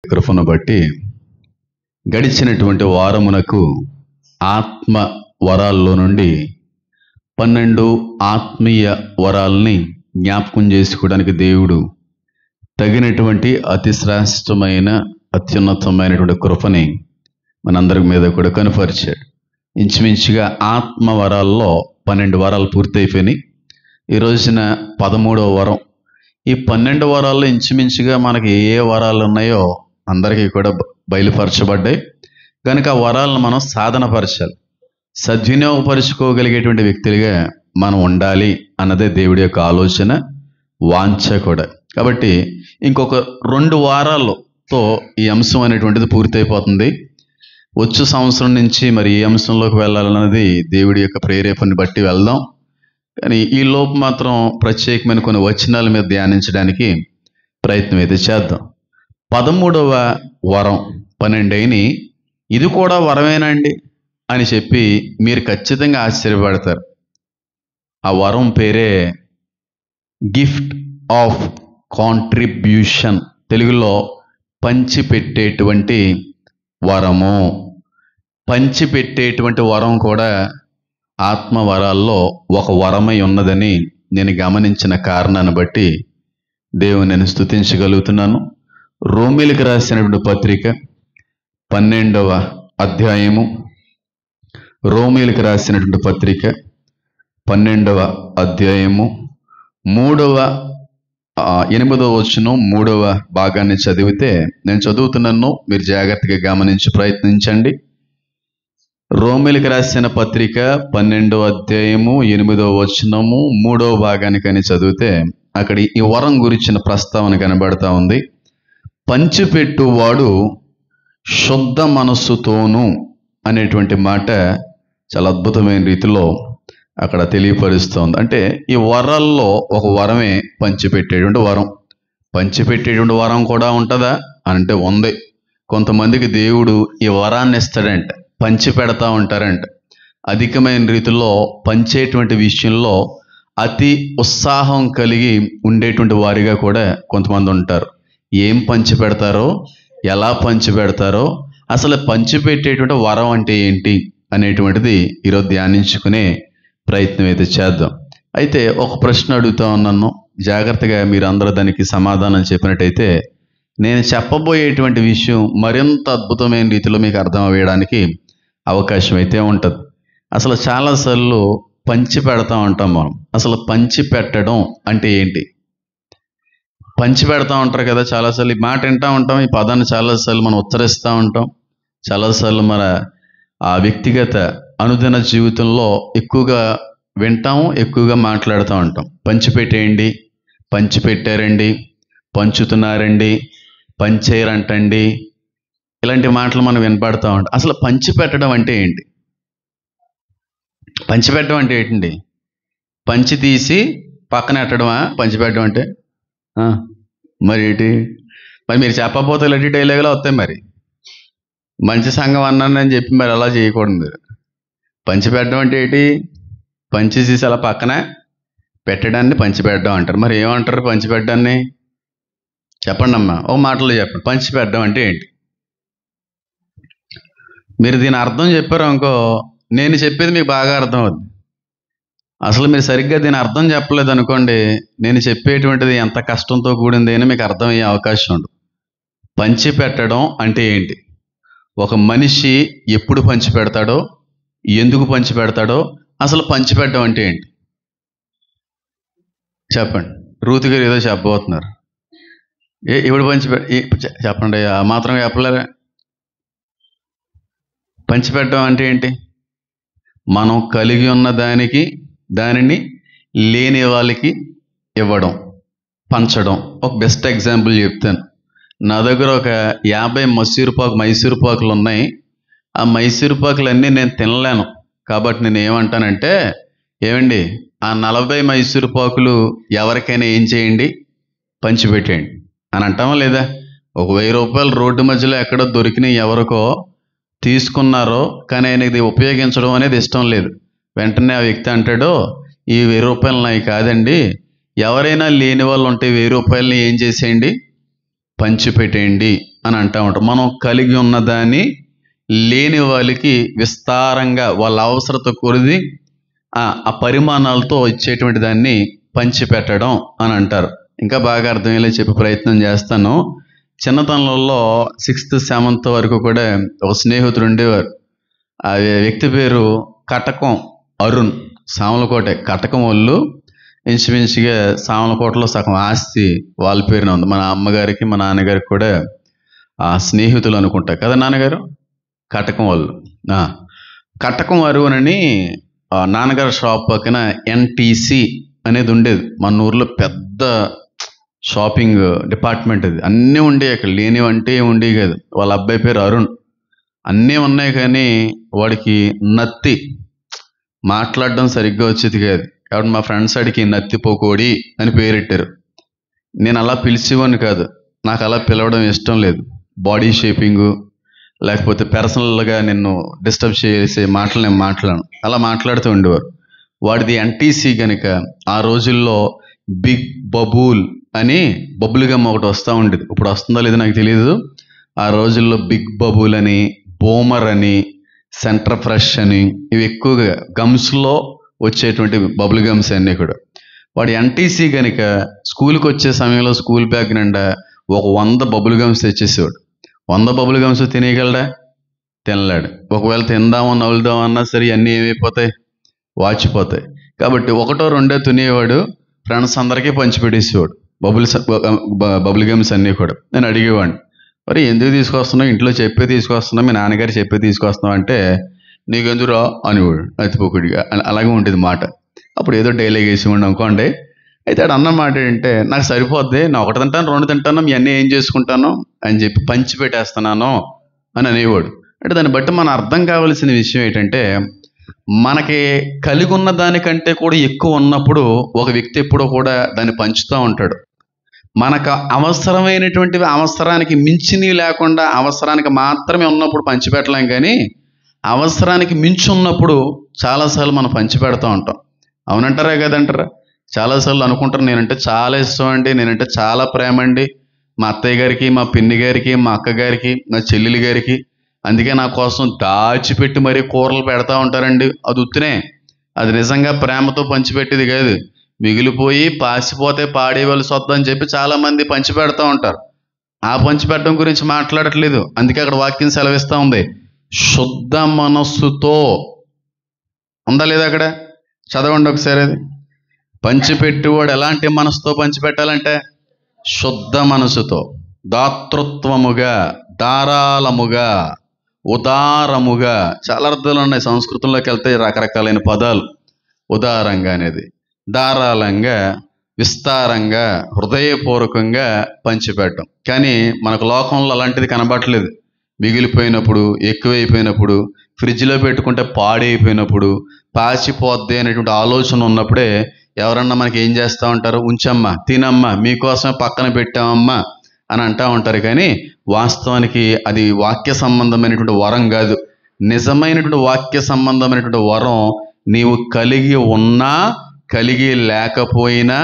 కృపను బట్టి గడిచినటువంటి వారమునకు ఆత్మ వరాల్లో నుండి 12 ఆత్మీయ వరాల్ని జ్ఞాపకం చేసుకోవడానికి దేవుడు తగినటువంటి అతి శ్రేష్టమైన అత్యున్నతమైనటువంటి కృపని మనందరి మీద కూడా కనుపరిచాడు. ఇంచుమించుగా ఆత్మ వరాల్లో 12 వరాలు పూర్తయిపోయినాయి. ఈ రోజున 13వ వరం. ఈ 12 వరాల్లో ఇంచుమించుగా మనకి ఏ వరాలు ఉన్నాయో అందరికీ కూడా బయలుపరచబడ్డాయి. కనుక ఆ వరాలను మనం సాధనపరచాలి, సద్వినియోగపరుచుకోగలిగేటువంటి వ్యక్తులుగా మనం ఉండాలి అన్నదే దేవుడి యొక్క ఆలోచన, వాంఛ కూడా. కాబట్టి ఇంకొక 2 వారాలతో ఈ అంశం అనేటువంటిది పూర్తయిపోతుంది. వచ్చే సంవత్సరం నుంచి మరి ఏ అంశంలోకి వెళ్ళాలన్నది దేవుడి యొక్క ప్రేరేపణని బట్టి వెళ్దాం. కానీ ఈ లోపు మాత్రం ప్రత్యేకమైన కొన్ని వచనాల మీద ధ్యానించడానికి ప్రయత్నం అయితే చేద్దాం. 13వ వరం 12 ఇది కూడా వరమేనండి అని చెప్పి మీరు ఖచ్చితంగా ఆశ్చర్యపడతారు. ఆ వరం పేరే గిఫ్ట్ ఆఫ్ కాంట్రిబ్యూషన్, తెలుగులో పంచిపెట్టేటువంటి వరము. పంచిపెట్టేటువంటి వరం కూడా ఆత్మ వరాల్లో ఒక వరమై ఉన్నదని నేను గమనించిన కారణాన్ని బట్టి దేవుని నేను స్తుతించగలుగుతున్నాను. రోమీలకు రాసినటువంటి పత్రిక 12వ అధ్యాయము, రోమీలకు రాసినటువంటి పత్రిక 12వ అధ్యాయము 8వ వచనం 3వ భాగాన్ని చదివితే, నేను చదువుతున్నాను, మీరు జాగ్రత్తగా గమనించి ప్రయత్నించండి. రోమీలకు రాసిన పత్రిక 12వ అధ్యాయము 8వ వచనము 3వ భాగానికని చదివితే అక్కడ ఈ వరం గురించిన ప్రస్తావన కనబడతా ఉంది. పంచిపెట్టువాడు శుద్ధ మనస్సుతోను అనేటువంటి మాట చాలా అద్భుతమైన రీతిలో అక్కడ తెలియపరుస్తోంది. అంటే ఈ వరాల్లో ఒక వరమే పంచిపెట్టేటువంటి వరం. పంచిపెట్టేటువంటి వరం కూడా ఉంటుందా అంటే ఉంది. కొంతమందికి దేవుడు ఈ వరాన్ని ఇస్తాడంట, పంచి పెడతా ఉంటారంట. అధికమైన రీతిలో పంచేటువంటి విషయంలో అతి ఉత్సాహం కలిగి ఉండేటువంటి వారిగా కూడా కొంతమంది ఉంటారు. ఏం పంచి పెడతారో, ఎలా పంచి పెడతారో, అసలు పంచిపెట్టేటువంటి వరం అంటే ఏంటి అనేటువంటిది ఈరోజు ధ్యానించుకునే ప్రయత్నం అయితే చేద్దాం. అయితే ఒక ప్రశ్న అడుగుతా ఉన్నాను, జాగ్రత్తగా మీరు అందరూ దానికి సమాధానం చెప్పినట్టయితే నేను చెప్పబోయేటువంటి విషయం మరింత అద్భుతమైన రీతిలో మీకు అర్థం అవ్వడానికి అవకాశం అయితే ఉంటుంది. అసలు చాలాసార్లు పంచి పెడతా ఉంటాం మనం. అసలు పంచి పెట్టడం అంటే ఏంటి? పంచి పెడతా ఉంటారు కదా చాలాసార్లు. ఈ మాట వింటూ ఉంటాం, ఈ పదాన్ని చాలాసార్లు మనం ఉచ్చరిస్తూ ఉంటాం. చాలాసార్లు మన ఆ వ్యక్తిగత అనుదిన జీవితంలో ఎక్కువగా వింటాము, ఎక్కువగా మాట్లాడుతూ ఉంటాం. పంచిపెట్టేయండి, పంచిపెట్టారండి, పంచుతున్నారండి, పంచేయరంటండి, ఇలాంటి మాటలు మనం వినపడుతూ ఉంటాం. అసలు పంచిపెట్టడం అంటే ఏంటి? పంచిపెట్టడం అంటే ఏంటండి? పంచి తీసి పక్కన పెట్టడమా పంచిపెట్టడం అంటే? మరి ఏంటి? మరి మీరు చెప్పకపోతే ఇలాంటి డైలాగులు వస్తాయి. మరి మంచి సంఘం అన్నానని చెప్పి మరి అలా చేయకూడదు. మీరు పంచిపెట్టడం అంటే ఏంటి? పంచి తీసి అలా పక్కన పెట్టడాన్ని పంచిపెట్టడం అంటారు. మరి ఏమంటారు పంచిపెట్టడాన్ని? చెప్పండి అమ్మా, ఒక మాటలో చెప్పండి. పంచిపెట్టడం అంటే ఏంటి? మీరు దీని అర్థం చెప్పారు అనుకో, నేను చెప్పేది మీకు బాగా అర్థం అవుతుంది. అసలు మీరు సరిగ్గా దీని అర్థం చెప్పలేదు అనుకోండి, నేను చెప్పేటువంటిది ఎంత కష్టంతో కూడింది అని మీకు అర్థమయ్యే అవకాశం ఉండదు. పంచి పెట్టడం అంటే ఏంటి? ఒక మనిషి ఎప్పుడు పంచి పెడతాడో, ఎందుకు పంచి పెడతాడో, అసలు పంచి పెట్టడం అంటే ఏంటి చెప్పండి. రూతు గారు ఏదో చెప్పబోతున్నారు. ఇప్పుడు చెప్పండి, ఆ మాత్రం చెప్పలేరా? పంచిపెట్టడం అంటే ఏంటి? మనం కలిగి ఉన్న దానిని లేని వాళ్ళకి ఇవ్వడం, పంచడం. ఒక బెస్ట్ ఎగ్జాంపుల్ చెప్తాను. నా దగ్గర ఒక 50 మైసూరుపాకులు ఉన్నాయి. ఆ మైసూరుపాకులన్నీ నేను తినలేను. కాబట్టి నేను ఏమంటానంటే, ఏమండి ఆ 40 మైసూరుపాకులు ఎవరికైనా ఏం చేయండి, పంచిపెట్టేయండి అని అంటామా లేదా? ఒక 1000 రూపాయలు రోడ్డు మధ్యలో ఎక్కడో దొరికినాయి, ఎవరికో తీసుకున్నారో, కానీ ఆయన ఇది ఉపయోగించడం అనేది ఇష్టం లేదు. వెంటనే ఆ వ్యక్తి అంటాడు, ఈ 1000 రూపాయలు నాయి కాదండి, ఎవరైనా లేని వాళ్ళు ఉంటే 1000 రూపాయలని ఏం చేసేయండి, పంచిపెట్టేయండి అని అంటూ ఉంటాం. మనం కలిగి ఉన్నదాన్ని లేని వాళ్ళకి విస్తారంగా వాళ్ళ అవసరత కొరిది ఆ పరిమాణాలతో ఇచ్చేటువంటి దాన్ని పంచిపెట్టడం అని అంటారు. ఇంకా బాగా అర్థమయ్యేలా చెప్పే ప్రయత్నం చేస్తాను. చిన్నతనంలో 6th 7th వరకు కూడా ఒక స్నేహితుడు ఉండేవారు. ఆ వ్యక్తి పేరు కటకం అరుణ్. సామలకోట కటకం వాళ్ళు ఇంచుమించుగా సామలకోటలో సగం ఆస్తి వాళ్ళ పేరున ఉంది. మన అమ్మగారికి మా నాన్నగారికి కూడా ఆ స్నేహితులు అనుకుంటా కదా నాన్నగారు. కటకం వాళ్ళు కటకం అరుణ్ అని నాన్నగారు షాప్ పక్కన ఎన్టీసీ అనేది ఉండేది. మన ఊర్లో పెద్ద షాపింగ్ డిపార్ట్మెంట్ అది. అన్నీ ఉండేవి అక్కడ, లేనివంటే ఉండేవి కాదు. వాళ్ళ అబ్బాయి పేరు అరుణ్. అన్నీ ఉన్నాయి కానీ వాడికి నత్తి మాట్లాడడం సరిగ్గా వచ్చేది కాదు. కాబట్టి మా ఫ్రెండ్స్ అడిగి నత్తి పోకోడి అని పేరెట్టారు. నేను అలా పిలిచేవాడిని కాదు, నాకు అలా పిలవడం ఇష్టం లేదు. బాడీ షేపింగు లేకపోతే పర్సనల్గా నిన్ను డిస్టర్బ్ చేసే మాటలు నేను మాట్లాడను, అలా మాట్లాడుతూ ఉండేవారు. వాడిది ఎన్టీసీ కనుక ఆ రోజుల్లో బిగ్ బబూల్ అని బబుల్ గమ్ ఒకటి వస్తూ ఉండేది. ఇప్పుడు వస్తుందో లేదో నాకు తెలియదు. ఆ రోజుల్లో బిగ్ బబుల్ అని, బూమర్ అని, సెంటర్ ఫ్రెష్ అని, ఇవి ఎక్కువగా గమ్స్లో వచ్చేటువంటి బబుల్ గమ్స్ అన్నీ కూడా. వాడు ఎన్టీసీ కనుక స్కూల్కి వచ్చే సమయంలో స్కూల్ బ్యాగ్ నిండా ఒక 100 బబుల్ గమ్స్ తెచ్చేసేవాడు. 100 బబుల్ గమ్స్ తినేయగలడా? తినలేడు. ఒకవేళ తిందామని నవ్వుదామన్నా సరే అన్నీ ఏమైపోతాయి, వాచిపోతాయి. కాబట్టి 1 or 2 తినేవాడు. ఫ్రెండ్స్ అందరికీ పంచిపెట్టేసేవాడు బబుల్ గమ్స్ అన్నీ కూడా. నేను అడిగేవాడిని, మరి ఎందుకు తీసుకొస్తున్నావు, ఇంట్లో చెప్పే తీసుకొస్తున్నావు, మీ నాన్నగారు చెప్పే తీసుకొస్తున్నావు అంటే, నీకెందుకురా అనేవాడు అతిపోకుడిగా. అలాగే ఉంటుంది మాట. అప్పుడు ఏదో డైలాగ్ వేసేవాడు అనుకోండి. అయితే ఆడు అన్న మాట ఏంటంటే, నాకు సరిపోద్ది, నా 1 తింటాను 2 తింటాను, మీ అన్నీ ఏం చేసుకుంటాను అని చెప్పి పంచిపెట్టేస్తున్నాను అని అనేవాడు. అంటే దాన్ని బట్టి మనం అర్థం కావాల్సిన విషయం ఏంటంటే, మనకి కలిగి ఉన్న దానికంటే కూడా ఎక్కువ ఉన్నప్పుడు ఒక వ్యక్తి ఎప్పుడో కూడా దాన్ని పంచుతూ ఉంటాడు. మనకు అవసరమైనటువంటివి, అవసరానికి మించినవి లేకుండా అవసరానికి మాత్రమే ఉన్నప్పుడు పంచిపెట్టలేం, కానీ అవసరానికి మించి ఉన్నప్పుడు చాలాసార్లు మనం పంచిపెడతా ఉంటాం. అవునంటారా కదంటారా? చాలాసార్లు అనుకుంటారు, నేనంటే చాలా ఇష్టం అండి, నేనంటే చాలా ప్రేమ అండి మా అత్తయ్య గారికి, మా పిన్ని గారికి, మా అక్క గారికి, మా చెల్లెలి గారికి, అందుకే నా కోసం దాచిపెట్టి మరీ కూరలు పెడతా ఉంటారండి. అది ఉత్తినే, అది నిజంగా ప్రేమతో పంచిపెట్టేది కాదు. మిగిలిపోయి పాసిపోతే పాడేవలసి వద్దని చెప్పి చాలామంది పంచిపెడతా ఉంటారు. ఆ పంచిపెట్టడం గురించి మాట్లాడట్లేదు. అందుకే అక్కడ వాక్యం సెలవిస్తూ ఉంది, శుద్ధ మనస్సుతో. ఉందా లేదా అక్కడ? చదవండి ఒకసారి అది. పంచిపెట్టువాడు ఎలాంటి మనసుతో పంచిపెట్టాలంటే శుద్ధ మనసుతో, దాతృత్వముగా, ధారాళముగా, ఉదారముగా. చాలా అర్థాలు ఉన్నాయి. సంస్కృతంలోకి వెళ్తే రకరకాలైన పదాలు. ఉదారంగా అనేది, ధారాళంగా, విస్తారంగా, హృదయపూర్వకంగా పంచిపెట్టడం. కానీ మనకు లోకంలో అలాంటిది కనబడట్లేదు. మిగిలిపోయినప్పుడు, ఎక్కువైపోయినప్పుడు, ఫ్రిడ్జ్లో పెట్టుకుంటే పాడైపోయినప్పుడు, పాచిపోద్ది అనేటువంటి ఆలోచన ఉన్నప్పుడే ఎవరన్నా మనకి ఏం చేస్తూ ఉంటారు, ఉంచమ్మా, తినమ్మా, మీకోసమే పక్కన పెట్టామమ్మా అని అంటూ ఉంటారు. కానీ వాస్తవానికి అది వాక్య సంబంధమైనటువంటి వరం కాదు. నిజమైనటువంటి వాక్య సంబంధమైనటువంటి వరం నీవు కలిగి ఉన్నా కలిగి లేకపోయినా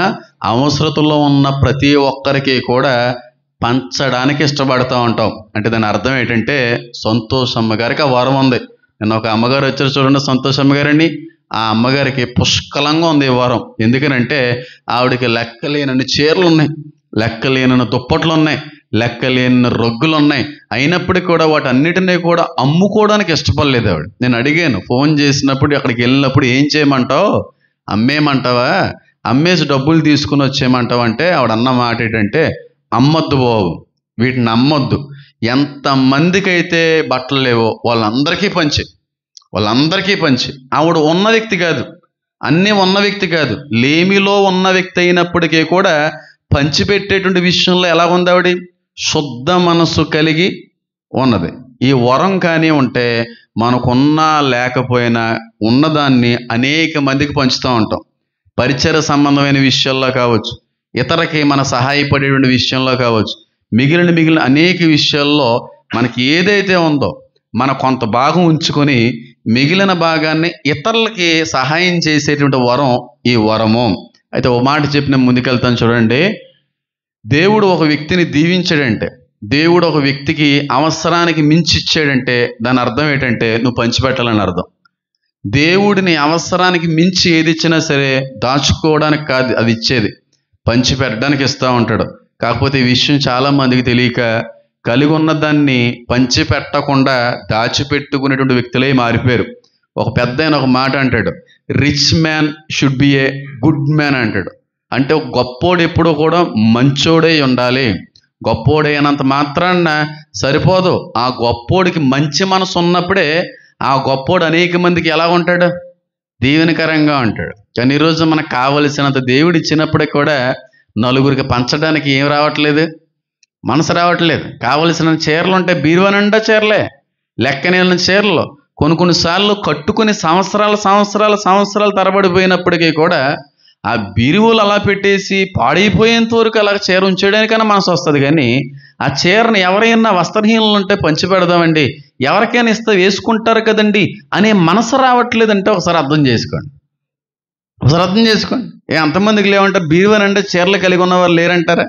అవసరతలో ఉన్న ప్రతి ఒక్కరికి కూడా పంచడానికి ఇష్టపడతా ఉంటాం. అంటే దాని అర్థం ఏంటంటే, సంతోషమ్మ గారికి ఆ వరం ఉంది. నిన్న ఒక అమ్మగారు వచ్చారు చూడండి, సంతోషమ్మ గారని. ఆ అమ్మగారికి పుష్కలంగా ఉంది ఈ వరం. ఎందుకనంటే ఆవిడకి లెక్కలేనన్ని చీరలు ఉన్నాయి, లెక్కలేనన్ని దుప్పట్లు ఉన్నాయి, లెక్కలేని రొగ్గులు ఉన్నాయి. అయినప్పటికీ కూడా వాటన్నిటినీ కూడా అమ్ముకోవడానికి ఇష్టపడలేదు ఆవిడ. నేను అడిగాను, ఫోన్ చేసినప్పుడు, అక్కడికి వెళ్ళినప్పుడు ఏం చేయమంటావు, అమ్మేయమంటావా, అమ్మేసి డబ్బులు తీసుకుని వచ్చేయమంటావా అంటే ఆవిడ అన్న మాట ఏంటంటే, అమ్మొద్దు బాబు, వీటిని అమ్మొద్దు. ఎంతమందికి అయితే బట్టలు లేవో వాళ్ళందరికీ పంచి, వాళ్ళందరికీ పంచి. ఆవిడ ఉన్న వ్యక్తి కాదు, అన్నీ ఉన్న వ్యక్తి కాదు, లేమిలో ఉన్న వ్యక్తి అయినప్పటికీ కూడా పంచిపెట్టేటువంటి విషయంలో ఎలా ఉంది ఆవిడ? శుద్ధ మనస్సు కలిగి ఉన్నది. ఈ వరం కానీ ఉంటే మనకున్నా లేకపోయినా ఉన్నదాన్ని అనేక మందికి పంచుతూ ఉంటాం. పరిచయ సంబంధమైన విషయాల్లో కావచ్చు, ఇతరకి మన సహాయపడేటువంటి విషయంలో కావచ్చు, మిగిలిన అనేక విషయాల్లో మనకి ఏదైతే ఉందో మన కొంత భాగం ఉంచుకొని మిగిలిన భాగాన్ని ఇతరులకి సహాయం చేసేటువంటి వరం ఈ వరము. అయితే ఓ మాట చెప్పిన ముందుకెళ్తాను చూడండి. దేవుడు ఒక వ్యక్తిని దీవించాడంటే, దేవుడు ఒక వ్యక్తికి అవసరానికి మించి ఇచ్చాడంటే దాని అర్థం ఏంటంటే నువ్వు పంచిపెట్టాలని అర్థం. దేవుడిని అవసరానికి మించి ఏది ఇచ్చినా సరే దాచుకోవడానికి కాదు అది ఇచ్చేది, పంచిపెట్టడానికి ఇస్తూ ఉంటాడు. కాకపోతే ఈ విషయం చాలా మందికి తెలియక కలిగి ఉన్న దాన్ని పంచిపెట్టకుండా దాచిపెట్టుకునేటువంటి వ్యక్తులే మారిపోయారు. ఒక పెద్ద ఆయన ఒక మాట అంటాడు, rich man should be a good man అంటాడు. అంటే ఒక గొప్పోడు ఎప్పుడూ కూడా మంచోడై ఉండాలి. గొప్పోడైనంత మాత్రాన సరిపోదు, ఆ గొప్పోడికి మంచి మనసు ఉన్నప్పుడే ఆ గొప్పోడు అనేక మందికి ఎలా ఉంటాడు, దీవెనకరంగా ఉంటాడు. కానీ ఈరోజు మనకు కావలసినంత దేవుడు ఇచ్చినప్పుడే కూడా నలుగురికి పంచడానికి ఏం రావట్లేదు, మనసు రావట్లేదు. కావలసిన చీరలు ఉంటే బీరువా నిండా చీరలే, లెక్కనేళ్ళ చీరలు కొన్నిసార్లు కట్టుకుని సంవత్సరాలు తరబడిపోయినప్పటికీ కూడా ఆ బీరువులు అలా పెట్టేసి పాడైపోయేంత వరకు అలా చీర ఉంచేయడానికైనా మనసు వస్తుంది. కానీ ఆ చీరని ఎవరైనా వస్త్రహీనులు ఉంటే పంచి పెడదామండి, ఎవరికైనా ఇస్తే వేసుకుంటారు కదండి అనే మనసు రావట్లేదంటే ఒకసారి అర్థం చేసుకోండి. ఎంతమందికి లేవంటారు, బీరువానంటే చీరలు కలిగి ఉన్నవారు లేరంటారా?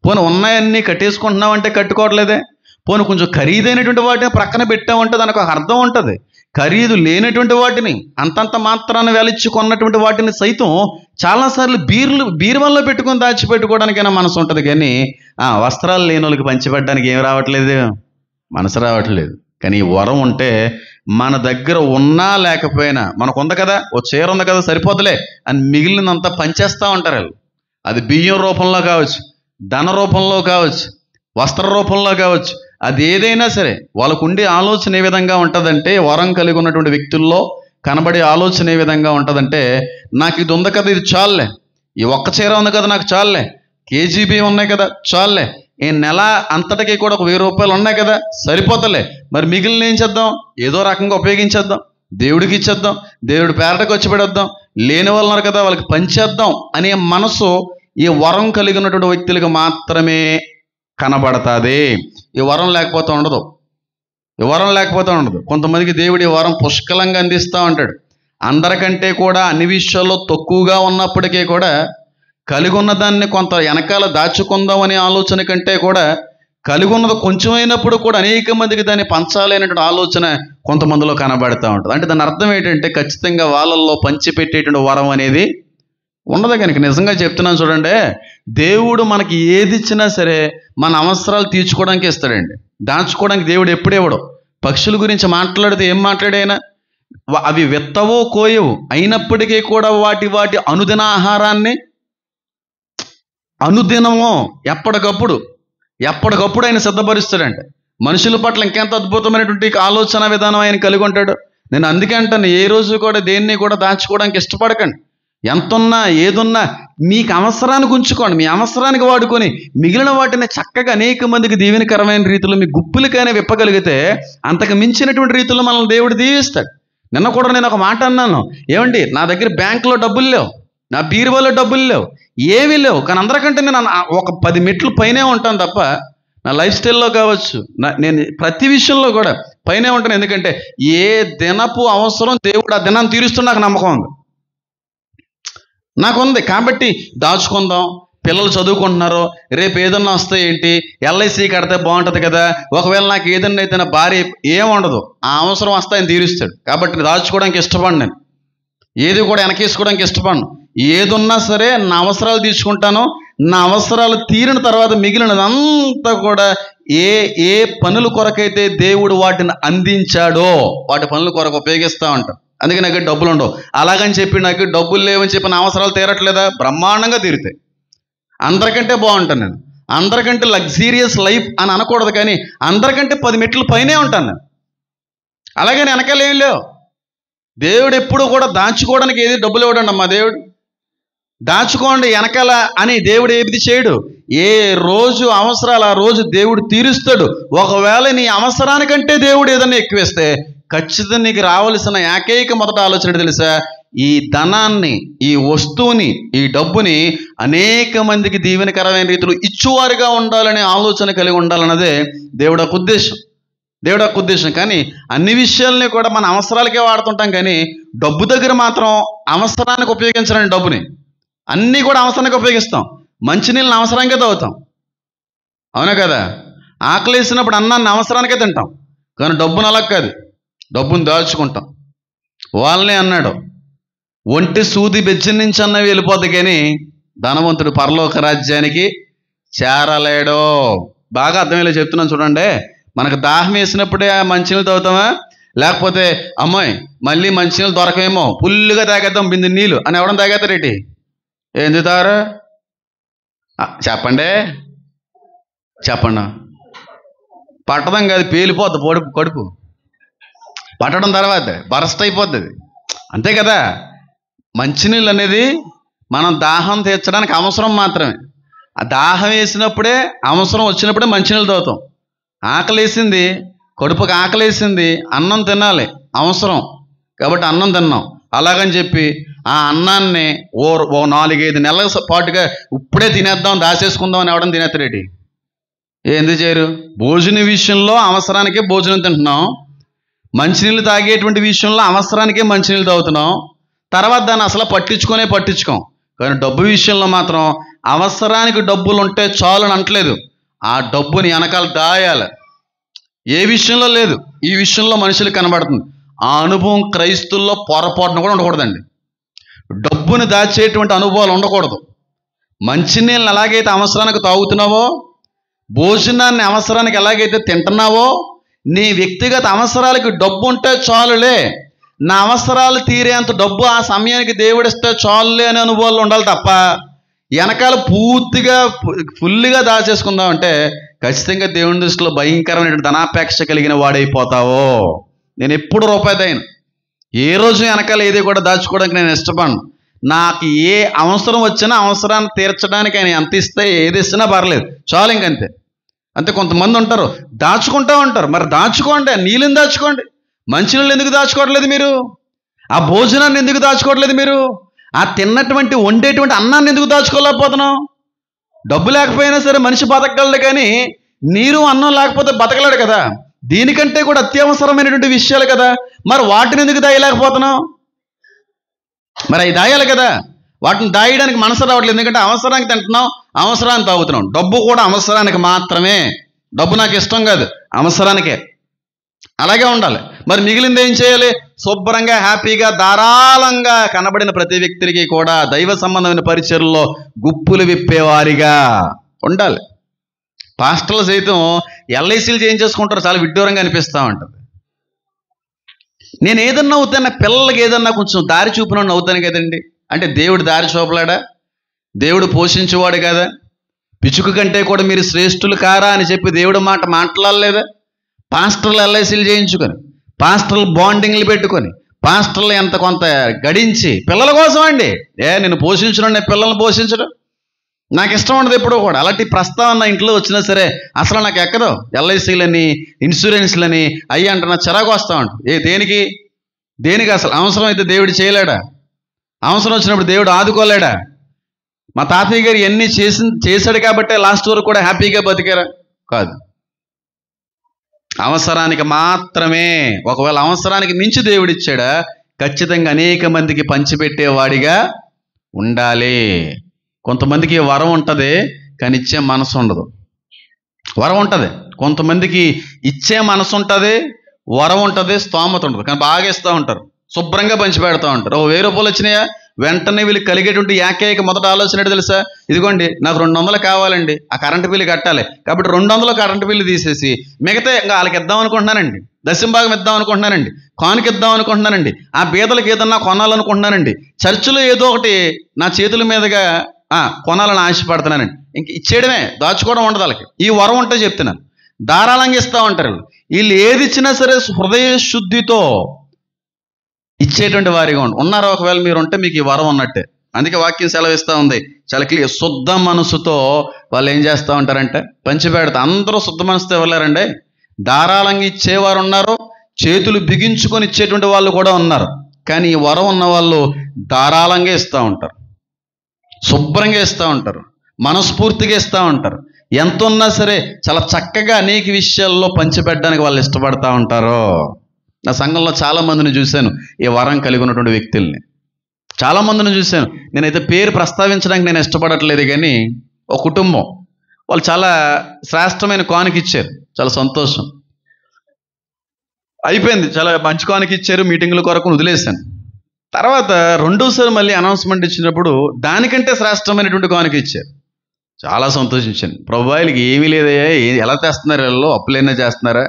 పోనీ ఉన్నాయన్నీ కట్టేసుకుంటున్నామంటే కట్టుకోవట్లేదే. పోనీ కొంచెం ఖరీదైనటువంటి వాటిని ప్రక్కన పెట్టామంటే దానికి ఒక అర్థం ఉంటుంది. ఖరీదు లేనటువంటి వాటిని అంతంత మాత్రాన్ని వెలిచ్చి కొన్నటువంటి వాటిని సైతం చాలాసార్లు బీరువాల్లో పెట్టుకొని దాచిపెట్టుకోవడానికైనా మనసు ఉంటుంది. కానీ వస్త్రాలు లేని వాళ్ళకి పంచిపెట్టడానికి ఏం రావట్లేదు, మనసు రావట్లేదు. కానీ ఈ వరం ఉంటే మన దగ్గర ఉన్నా లేకపోయినా, మనకు ఉంది కదా, ఓ చీర ఉంది కదా సరిపోతులే అని మిగిలినంతా పంచేస్తూ ఉంటారు వాళ్ళు. అది బియ్యం రూపంలో కావచ్చు, ధన రూపంలో కావచ్చు, వస్త్ర రూపంలో కావచ్చు, అది ఏదైనా సరే వాళ్ళకు ఉండే ఆలోచన ఏ విధంగా ఉంటుందంటే, వరం కలిగి ఉన్నటువంటి వ్యక్తుల్లో కనబడే ఆలోచన ఏ విధంగా ఉంటుందంటే, నాకు ఇది ఉంది కదా, ఇది చాలులే, ఈ ఒక్క చీర ఉంది కదా నాకు చాలులే, కేజీ బియ్యం ఉన్నాయి కదా చాలులే, ఈ నెల అంతటికీ కూడా ఒక 1000 రూపాయలు ఉన్నాయి కదా సరిపోతలే, మరి మిగిలిన ఏం చేద్దాం, ఏదో రకంగా ఉపయోగించేద్దాం, దేవుడికి ఇచ్చేద్దాం, దేవుడి పేరటకు వచ్చి పెడేద్దాం, లేని వాళ్ళు ఉన్నారు కదా వాళ్ళకి పంచేద్దాం అనే మనసు ఈ వరం కలిగి ఉన్నటువంటి వ్యక్తులకు మాత్రమే కనబడుతుంది. ఈ వరం లేకపోతే ఉండదు, కొంతమందికి దేవుడు ఈ వరం పుష్కలంగా అందిస్తూ ఉంటాడు. అందరికంటే కూడా అన్ని విషయాల్లో తక్కువగా ఉన్నప్పటికీ కూడా కలిగి ఉన్న దాన్ని కొంత వెనకాల దాచుకుందాం అనే ఆలోచన కంటే కూడా కలిగి ఉన్నది కొంచెమైనప్పుడు కూడా అనేక మందికి దాన్ని పంచాలి అనేటువంటి ఆలోచన కొంతమందిలో కనబడుతూ ఉంటుంది. అంటే దాని అర్థం ఏంటంటే ఖచ్చితంగా వాళ్ళల్లో పంచిపెట్టేటువంటి వరం అనేది ఉండదు. కనుక నిజంగా చెప్తున్నాను చూడండి, దేవుడు మనకి ఏది ఇచ్చినా సరే మన అవసరాలు తీర్చుకోవడానికి ఇస్తాడండి, దాచుకోవడానికి దేవుడు ఎప్పుడు ఇవ్వడు. పక్షుల గురించి మాట్లాడితే ఏం మాట్లాడైనా, అవి విత్తవో కోయవు, అయినప్పటికీ కూడా వాటి అనుదిన ఆహారాన్ని అనుదినమో ఎప్పటికప్పుడు ఆయన సిద్ధపరుస్తాడంట. మనుషుల పట్ల ఇంకెంత అద్భుతమైనటువంటి ఆలోచన విధానం ఆయన కలిగి ఉంటాడు. నేను అందుకే అంటాను, ఏ రోజు కూడా దేన్ని కూడా దాచుకోవడానికి ఇష్టపడకండి. ఎంతున్నా ఏదున్నా మీకు అవసరానికి ఉంచుకోండి, మీ అవసరానికి వాడుకొని మిగిలిన వాటిని చక్కగా అనేక మందికి దీవెనకరమైన రీతిలో మీ గుప్పులకైనా విప్పగలిగితే అంతకు మించినటువంటి రీతిలో మనల్ని దేవుడు దీవిస్తాడు. నిన్న కూడా నేను ఒక మాట అన్నాను, ఏమండి నా దగ్గర బ్యాంకులో డబ్బులు లేవు, నా బీరువాలో డబ్బులు లేవు, ఏమీ లేవు, కానీ అందరికంటే నేను ఒక 10 మెట్లు పైనే ఉంటాను తప్ప నా లైఫ్ స్టైల్లో కావచ్చు, నేను ప్రతి విషయంలో కూడా పైనే ఉంటాను. ఎందుకంటే ఏ దినపు అవసరం దేవుడు ఆ దినాన్ని తీరుస్తున్న నాకు నమ్మకం ఉంది, నాకుంది. కాబట్టి దాచుకుందాం, పిల్లలు చదువుకుంటున్నారు, రేపు ఏదన్నా వస్తే ఏంటి, ఎల్ఐసి కడితే బాగుంటుంది కదా, ఒకవేళ నాకు ఏదన్నా అయితే నా భార్య ఏముండదు, ఆ అవసరం వస్తే ఆయన తీరుస్తాడు. కాబట్టి దాచుకోవడానికి ఇష్టపడి, నేను ఏది కూడా వెనకేసుకోవడానికి ఇష్టపడను. ఏదున్నా సరే నా అవసరాలు తీసుకుంటాను, నా అవసరాలు తీరిన తర్వాత మిగిలినదంతా కూడా ఏ పనుల కొరకైతే దేవుడు వాటిని అందించాడో వాటి పనుల కొరకు ఉపయోగిస్తూ ఉంటాను. అందుకే నాకు డబ్బులు ఉండవు, అలాగని చెప్పి నాకు డబ్బులు లేవని చెప్పి నా అవసరాలు తీరట్లేదా, బ్రహ్మాండంగా తీరుతాయి. అందరికంటే బాగుంటాను నేను, అందరికంటే లగ్జీరియస్ లైఫ్ అని అనకూడదు, కానీ అందరికంటే 10 మెట్లు పైనే ఉంటాను నేను. అలాగే వెనకాల ఏం లేవు. దేవుడు ఎప్పుడు కూడా దాచుకోవడానికి ఏది డబ్బులు ఇవ్వడండి అమ్మా. దేవుడు దాచుకోండి వెనకాల అని దేవుడు ఏది చేయడు. ఏ రోజు అవసరాలు ఆ రోజు దేవుడు తీరుస్తాడు. ఒకవేళ నీ అవసరానికంటే దేవుడు ఏదన్నా ఎక్కువేస్తే ఖచ్చితంగా నీకు రావాల్సిన ఏకైక మొదట ఆలోచన తెలుసా, ఈ ధనాన్ని, ఈ వస్తువుని, ఈ డబ్బుని అనేక మందికి దీవెనకరమైన రీతిలో ఇచ్చువారుగా ఉండాలనే ఆలోచన కలిగి ఉండాలన్నదే దేవుడు యొక్క ఉద్దేశం. కానీ అన్ని విషయాల్ని కూడా మన అవసరాలకే వాడుతుంటాం, కానీ డబ్బు దగ్గర మాత్రం అవసరానికి ఉపయోగించలేని డబ్బుని అన్నీ కూడా అవసరానికి ఉపయోగిస్తాం. మంచినీళ్ళని అవసరంగా తాగుతాం, అవునా కదా, ఆకలి వేసినప్పుడు అన్నాన్ని అవసరానికే తింటాం, కానీ డబ్బును అలా కాదు, డబ్బును దాచుకుంటాం. వాళ్ళనే అన్నాడు, ఒంటి సూది బెజ్జం నుంచి అన్నవి వెళ్ళిపోద్ది కానీ ధనవంతుడు పరలోక రాజ్యానికి చేరలేడో. బాగా అర్థమయ్యేలా చెప్తున్నాను చూడండి. మనకు దాహం వేసినప్పుడే మంచినీళ్ళు తాగుతామా, లేకపోతే అమ్మాయి మళ్ళీ మంచినీళ్ళు దొరకమేమో ఫుల్గా తాగేద్దాం బింది నీళ్ళు అని ఎవడం తాగేస్తారేటి? ఎందుకు తాగరు చెప్పండి, చెప్పండి. పట్టడం కాదు, పేలిపోద్ది కడుపు. పట్టడం తర్వాత బరస్ట్ అయిపోద్ది అది, అంతే కదా. మంచినీళ్ళు అనేది మనం దాహం తీర్చడానికి అవసరం మాత్రమే. ఆ దాహం వేసినప్పుడే, అవసరం వచ్చినప్పుడే మంచినీళ్ళు తాగుతాం. ఆకలి వేసింది, కడుపుకి ఆకలి వేసింది, అన్నం తినాలి అవసరం కాబట్టి అన్నం తిన్నాం. అలాగని చెప్పి ఆ అన్నాన్ని ఓ 4-5 నెలల పాటుగా ఇప్పుడే తినేద్దాం, దాచేసుకుందాం అని ఎవడం తినేస్తారేటి? ఎందుకు చేయరు? భోజన విషయంలో అవసరానికే భోజనం తింటున్నాం, మంచినీళ్ళు తాగేటువంటి విషయంలో అవసరానికే మంచినీళ్ళు తాగుతున్నాం, తర్వాత దాన్ని అసలు పట్టించుకోం. కానీ డబ్బు విషయంలో మాత్రం అవసరానికి డబ్బులు ఉంటే చాలు అని అంటలేదు, ఆ డబ్బుని వెనకాల దాయాలి. ఏ విషయంలో లేదు, ఈ విషయంలో మనుషులకు కనబడుతుంది. ఆ అనుభవం క్రైస్తుల్లో పొరపాటున కూడా ఉండకూడదండి. డబ్బుని దాచేటువంటి అనుభవాలు ఉండకూడదు. మంచినీళ్ళని ఎలాగైతే అవసరానికి తాగుతున్నావో, భోజనాన్ని అవసరానికి ఎలాగైతే తింటున్నావో, నీ వ్యక్తిగత అవసరాలకి డబ్బు ఉంటే చాలులే, నా అవసరాలు తీరేంత డబ్బు ఆ సమయానికి దేవుడిస్తే చాలులే అనే అనుభవాలు ఉండాలి తప్ప వెనకాల పూర్తిగా ఫుల్గా దాచేసుకుందామంటే ఖచ్చితంగా దేవుని దృష్టిలో భయంకరమైనటువంటి ధనాపేక్ష కలిగిన వాడైపోతావో. నేను ఎప్పుడు రూపాయి దాయను, ఏ రోజు వెనకాల ఏది కూడా దాచుకోవడానికి నేను ఇష్టపడను. నాకు ఏ అవసరం వచ్చినా అవసరాన్ని తీర్చడానికి ఆయన ఎంత ఇస్తే ఏది ఇచ్చినా పర్లేదు, చాలు ఇంకంతే. అంతే. కొంతమంది ఉంటారు దాచుకుంటూ ఉంటారు. మరి దాచుకోండి, నీళ్ళని దాచుకోండి. మంచినీళ్ళు ఎందుకు దాచుకోవట్లేదు మీరు? ఆ భోజనాన్ని ఎందుకు దాచుకోవట్లేదు మీరు? ఆ తిన్నటువంటి వండేటువంటి అన్నాన్ని ఎందుకు దాచుకోలేకపోతున్నాం? డబ్బు లేకపోయినా సరే మనిషి బతకగలడు, కానీ నీరు అన్నం లేకపోతే బతకలేడు కదా. దీనికంటే కూడా అత్యవసరమైనటువంటి విషయాలు కదా, మరి వాటిని ఎందుకు దాయలేకపోతున్నాం? మరి అవి దాయాలి కదా. వాటిని దాయడానికి మనసు రావట్లేదు, ఎందుకంటే అవసరానికి తింటున్నాం, అవసరానికి తాగుతున్నాం. డబ్బు కూడా అవసరానికి మాత్రమే. డబ్బు నాకు ఇష్టం కాదు, అవసరానికే. అలాగే ఉండాలి. మరి మిగిలింది ఏం చేయాలి? శుభ్రంగా హ్యాపీగా ధారాళంగా కనబడిన ప్రతి వ్యక్తికి కూడా దైవ సంబంధమైన పరిచర్లో గుప్పులు విప్పేవారిగా ఉండాలి. పాస్టర్లు సైతం ఎల్ఐసీలు చేయించేసుకుంటారు, చాలా విడ్డూరంగా అనిపిస్తూ ఉంటుంది. నేను ఏదన్నా అవుతాను, పిల్లలకి ఏదన్నా కొంచెం దారి చూపిన అవుతాను కదండి. అంటే దేవుడు దారి చూపలాడా? దేవుడు పోషించేవాడు కదా. పిచుకు కంటే కూడా మీరు శ్రేష్ఠులు కారా అని చెప్పి దేవుడు మాట మాట్లాడలేదా? పాస్టర్లు ఎల్ఐసీలు చేయించుకొని, పాస్టర్లు బాండింగ్లు పెట్టుకొని, పాస్టర్లు ఎంత కొంత గడించి పిల్లల కోసం అండి. నేను పోషించడం, పిల్లల్ని పోషించడం నాకు ఇష్టం ఉండదు ఎప్పుడూ కూడా. అలాంటి ప్రస్తావన నా ఇంట్లో వచ్చినా సరే అసలు నాకు ఎక్కదు. ఎల్ఐసీలని, ఇన్సూరెన్స్లని అయ్యి అంటే నాకు చిరాకు వస్తూ ఉంటుంది. దేనికి అసలు అవసరం అయితే దేవుడు చేయలేడా? అవసరం వచ్చినప్పుడు దేవుడు ఆదుకోలేడా? మా తాతయ్య గారు ఎన్ని చేశాడు కాబట్టే లాస్ట్ వరకు కూడా హ్యాపీగా బతికారా? కాదు. అవసరానికి మాత్రమే. ఒకవేళ అవసరానికి మించి దేవుడు ఇచ్చాడా, ఖచ్చితంగా అనేక మందికి పంచిపెట్టేవాడిగా ఉండాలి. కొంతమందికి వరం ఉంటుంది కానీ ఇచ్చే మనసు ఉండదు. వరం ఉంటుంది, కొంతమందికి ఇచ్చే మనసు ఉంటుంది, వరం ఉంటుంది, స్తోమత ఉంటుంది, కానీ బాగా ఇస్తూ ఉంటారు, శుభ్రంగా పంచిపెడతా ఉంటారు. 1000 రూపాయలు వచ్చినాయా, వెంటనే వీళ్ళకి కలిగేటువంటి ఏకైక మొదటి ఆలోచన ఏంటో తెలుసా? ఇదిగోండి నాకు 200 కావాలండి, ఆ కరెంటు బిల్లు కట్టాలి కాబట్టి 200 కరెంటు బిల్లు తీసేసి మిగతా ఇంకా వాళ్ళకి ఇద్దాం అనుకుంటున్నానండి, దశంభాగం ఇద్దాం అనుకుంటున్నానండి, కానుక ఇద్దాం అనుకుంటున్నానండి, ఆ బీదలకు ఏదన్నా కొనాలనుకుంటున్నానండి, చర్చిలో ఏదో ఒకటి నా చేతుల మీదుగా కొనాలని ఆశపడుతున్నానండి. ఇంక ఇచ్చేయడమే, దాచుకోవడం ఉండదు వాళ్ళకి. ఈ వరం ఉంటే చెప్తున్నాను, ధారాళంగా ఇస్తూ ఉంటారు వీళ్ళు. ఏది ఇచ్చినా సరే హృదయ శుద్ధితో ఇచ్చేటువంటి వారిగా ఉన్నారు. ఒకవేళ మీరు ఉంటే మీకు ఈ వరం ఉన్నట్టే. అందుకే వాక్యం సెలవిస్తూ ఉంది చాలా క్లియర్. శుద్ధ మనసుతో వాళ్ళు ఏం చేస్తూ ఉంటారంటే పంచిపెడతా. అందరూ శుద్ధ మనసుతో వెళ్ళారండి. ధారాళంగా ఇచ్చేవారు ఉన్నారు, చేతులు బిగించుకొని ఇచ్చేటువంటి వాళ్ళు కూడా ఉన్నారు. కానీ ఈ వరం ఉన్న వాళ్ళు ధారాళంగా ఇస్తూ ఉంటారు, శుభ్రంగా ఇస్తూ ఉంటారు, మనస్ఫూర్తిగా ఇస్తూ ఉంటారు. ఎంత ఉన్నా సరే చాలా చక్కగా అనేక విషయాల్లో పంచిపెట్టడానికి వాళ్ళు ఇష్టపడతా ఉంటారు. నా సంఘంలో చాలామందిని చూశాను ఈ వరం కలిగి ఉన్నటువంటి వ్యక్తుల్ని, చాలామందిని చూశాను. నేనైతే పేరు ప్రస్తావించడానికి నేను ఇష్టపడట్లేదు, కానీ ఒక కుటుంబం వాళ్ళు చాలా శ్రేష్టమైన కానుక ఇచ్చారు. చాలా సంతోషం. అయిపోయింది, చాలా మంచి కానుక ఇచ్చారు, మీటింగుల కొరకు వదిలేశాను. తర్వాత రెండోసారి మళ్ళీ అనౌన్స్మెంట్ ఇచ్చినప్పుడు దానికంటే శ్రేష్టమైనటువంటి కానుక ఇచ్చారు. చాలా సంతోషించాను. ప్రభువా, వీళ్ళకి ఏమీ లేదయ్యా, ఎలా తెస్తున్నారు, వీళ్ళు అప్పులైనా చేస్తున్నారా,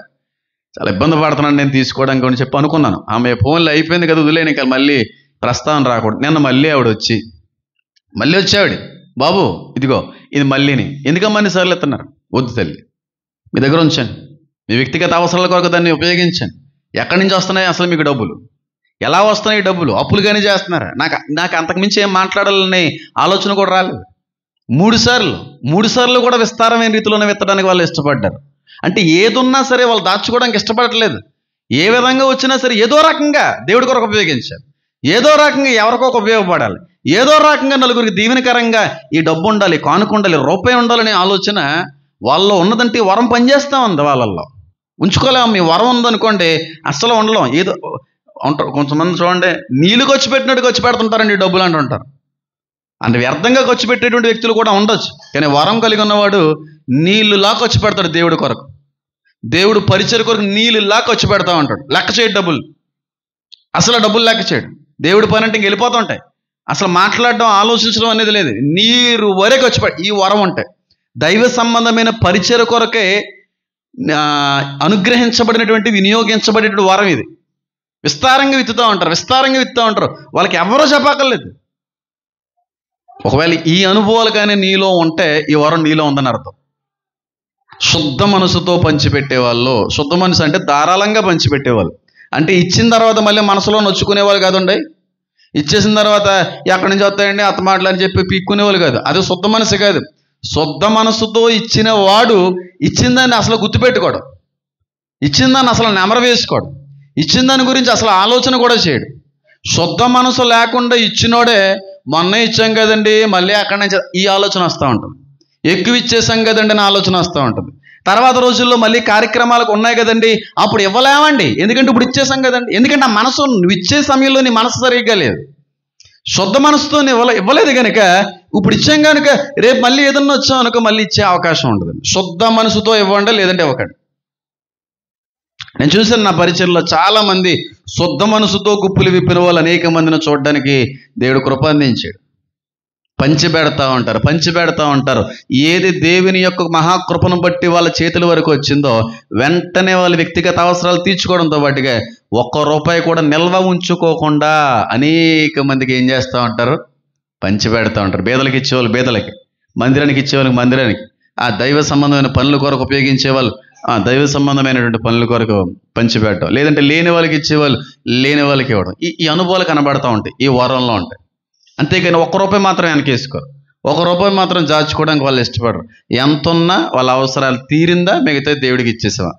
చాలా ఇబ్బంది పడుతున్నాను నేను తీసుకోవడానికి అని చెప్పి అనుకున్నాను. ఆమె ఫోన్లో అయిపోయింది కదా, వదిలేను, ఇంకా మళ్ళీ ప్రస్తావన రాకూడదు. నిన్న మళ్ళీ ఆవిడ మళ్ళీ వచ్చావిడ, బాబు ఇదిగో ఇది మళ్ళీని, ఎందుకమ్మా అన్నిసార్లు ఎత్తున్నారు, వద్దు తల్లి, మీ దగ్గర ఉంచండి, మీ వ్యక్తిగత అవసరాల కొరకు దాన్ని ఉపయోగించండి. ఎక్కడి నుంచి వస్తున్నాయి అసలు మీకు డబ్బులు, ఎలా వస్తున్నాయి డబ్బులు, అప్పులుగానే చేస్తున్నారా, నాకు అంతకుమించి ఏం మాట్లాడాలనే ఆలోచన కూడా రాలేదు. మూడు సార్లు కూడా విస్తారమైన రీతిలోనే విత్తడానికి వాళ్ళు ఇష్టపడ్డారు. అంటే ఏదున్నా సరే వాళ్ళు దాచుకోవడానికి ఇష్టపడట్లేదు. ఏ విధంగా వచ్చినా సరే ఏదో రకంగా దేవుడి కొరకు ఉపయోగించాలి, ఏదో రకంగా ఎవరికో ఉపయోగపడాలి, ఏదో రకంగా నలుగురికి దీవెనకరంగా ఈ డబ్బు ఉండాలి, కానుక ఉండాలి, రూపాయి ఉండాలనే ఆలోచన వాళ్ళలో ఉన్నదంటే వరం పనిచేస్తూ ఉంది. వాళ్ళల్లో ఉంచుకోలేము. మీ వరం ఉందనుకోండి అస్సలు ఉండలేం. ఏదో ఉంటారు కొంతమంది, చూడండి, నీళ్ళు ఖర్చు పెట్టినట్టు ఖర్చు పెడుతుంటారండి డబ్బులు అంటుంటారు. అంటే వ్యర్థంగా ఖర్చు పెట్టేటువంటి వ్యక్తులు కూడా ఉండొచ్చు. కానీ వరం కలిగి ఉన్నవాడు నీళ్ళులా ఖర్చు పెడతాడు దేవుడి కొరకు. దేవుడు పరిచయ కొరకు నీళ్ళులా ఖర్చు పెడతా ఉంటాడు. లెక్క చేయడు డబ్బులు, అసలు డబ్బులు లెక్క చేయడు. దేవుడి పని అంటే ఇంక వెళ్ళిపోతూ ఉంటాయి. అసలు మాట్లాడడం ఆలోచించడం అనేది లేదు. నీరు వరే ఖర్చు పెడ, ఈ వరం ఉంటాయి. దైవ సంబంధమైన పరిచయ కొరకే అనుగ్రహించబడినటువంటి వినియోగించబడేటువంటి వరం ఇది. విస్తారంగా విత్తుతూ ఉంటారు. వాళ్ళకి ఎవరో చెప్పక్కర్లేదు. ఒకవేళ ఈ అనుభవాలు కానీ నీలో ఉంటే ఈ వరం నీలో ఉందని అర్థం. శుద్ధ మనసుతో పంచిపెట్టేవాళ్ళు, శుద్ధ మనసు అంటే ధారాళంగా పంచిపెట్టేవాళ్ళు. అంటే ఇచ్చిన తర్వాత మళ్ళీ మనసులో నొచ్చుకునేవాళ్ళు కాదండి. ఇచ్చేసిన తర్వాత ఎక్కడి నుంచి వస్తాయండి అత్త మాటలు అని చెప్పి పీక్కునేవాళ్ళు కాదు. అది శుద్ధ మనసు కాదు. శుద్ధ మనసుతో ఇచ్చిన వాడు ఇచ్చిన దాన్ని అసలు గుర్తుపెట్టుకోడు, ఇచ్చిన దాన్ని అసలు నెమర వేసుకోడు, ఇచ్చిన దాని గురించి అసలు ఆలోచన కూడా చేయడు. శుద్ధ మనసు లేకుండా ఇచ్చినోడే మొన్న ఇచ్చాం కదండి మళ్ళీ అక్కడి నుంచి ఈ ఆలోచన వస్తూ ఉంటుంది. ఎక్కువ ఇచ్చేసాం కదండి అని ఆలోచన వస్తూ ఉంటుంది. తర్వాత రోజుల్లో మళ్ళీ కార్యక్రమాలకు ఉన్నాయి కదండి, అప్పుడు ఇవ్వలేమండి, ఎందుకంటే ఇప్పుడు ఇచ్చేసాం కదండి. ఎందుకంటే ఆ మనసు నువ్వు ఇచ్చే సమయంలో నీ మనసు సరిగ్గా లేదు. శుద్ధ మనసుతో ఇవ్వలేదు కనుక ఇప్పుడు ఇచ్చాం కనుక రేపు మళ్ళీ ఏదన్నా వచ్చాం అనుకో మళ్ళీ ఇచ్చే అవకాశం ఉండదు. శుద్ధ మనసుతో ఇవ్వండి, లేదంటే ఇవ్వకండి. నేను చూశాను నా పరిచయంలో చాలా మంది శుద్ధ మనసుతో గుప్పులు విప్పిన వాళ్ళు అనేక మందిని చూడడానికి దేవుడు కృప అందించాడు. పంచిపెడతా ఉంటారు. ఏది దేవుని యొక్క మహాకృపను బట్టి వాళ్ళ చేతుల వరకు వచ్చిందో వెంటనే వాళ్ళ వ్యక్తిగత అవసరాలు తీర్చుకోవడంతో పాటుగా ₹1 కూడా నిల్వ ఉంచుకోకుండా అనేక మందికి ఏం చేస్తూ ఉంటారు, పంచిపెడతా ఉంటారు. బేదలకు ఇచ్చేవాళ్ళు బేదలకి, మందిరానికి ఇచ్చేవాళ్ళకి మందిరానికి, ఆ దైవ సంబంధమైన పనుల కొరకు ఉపయోగించేవాళ్ళు దైవ సంబంధమైనటువంటి పనుల కొరకు పంచిపెట్టడం, లేదంటే లేని వాళ్ళకి ఇచ్చేవాళ్ళు లేని వాళ్ళకి ఇవ్వడం. ఈ అనుభవాలు కనబడతా ఉంటాయి, ఈ వరంలో ఉంటాయి. అంతేకాని ₹1 మాత్రం వెనకేసుకోరు, ₹1 మాత్రం దాచుకోవడానికి వాళ్ళు ఇష్టపడరు. ఎంత ఉన్నా వాళ్ళ అవసరాలు తీరిందా మిగతా దేవుడికి ఇచ్చేసావా,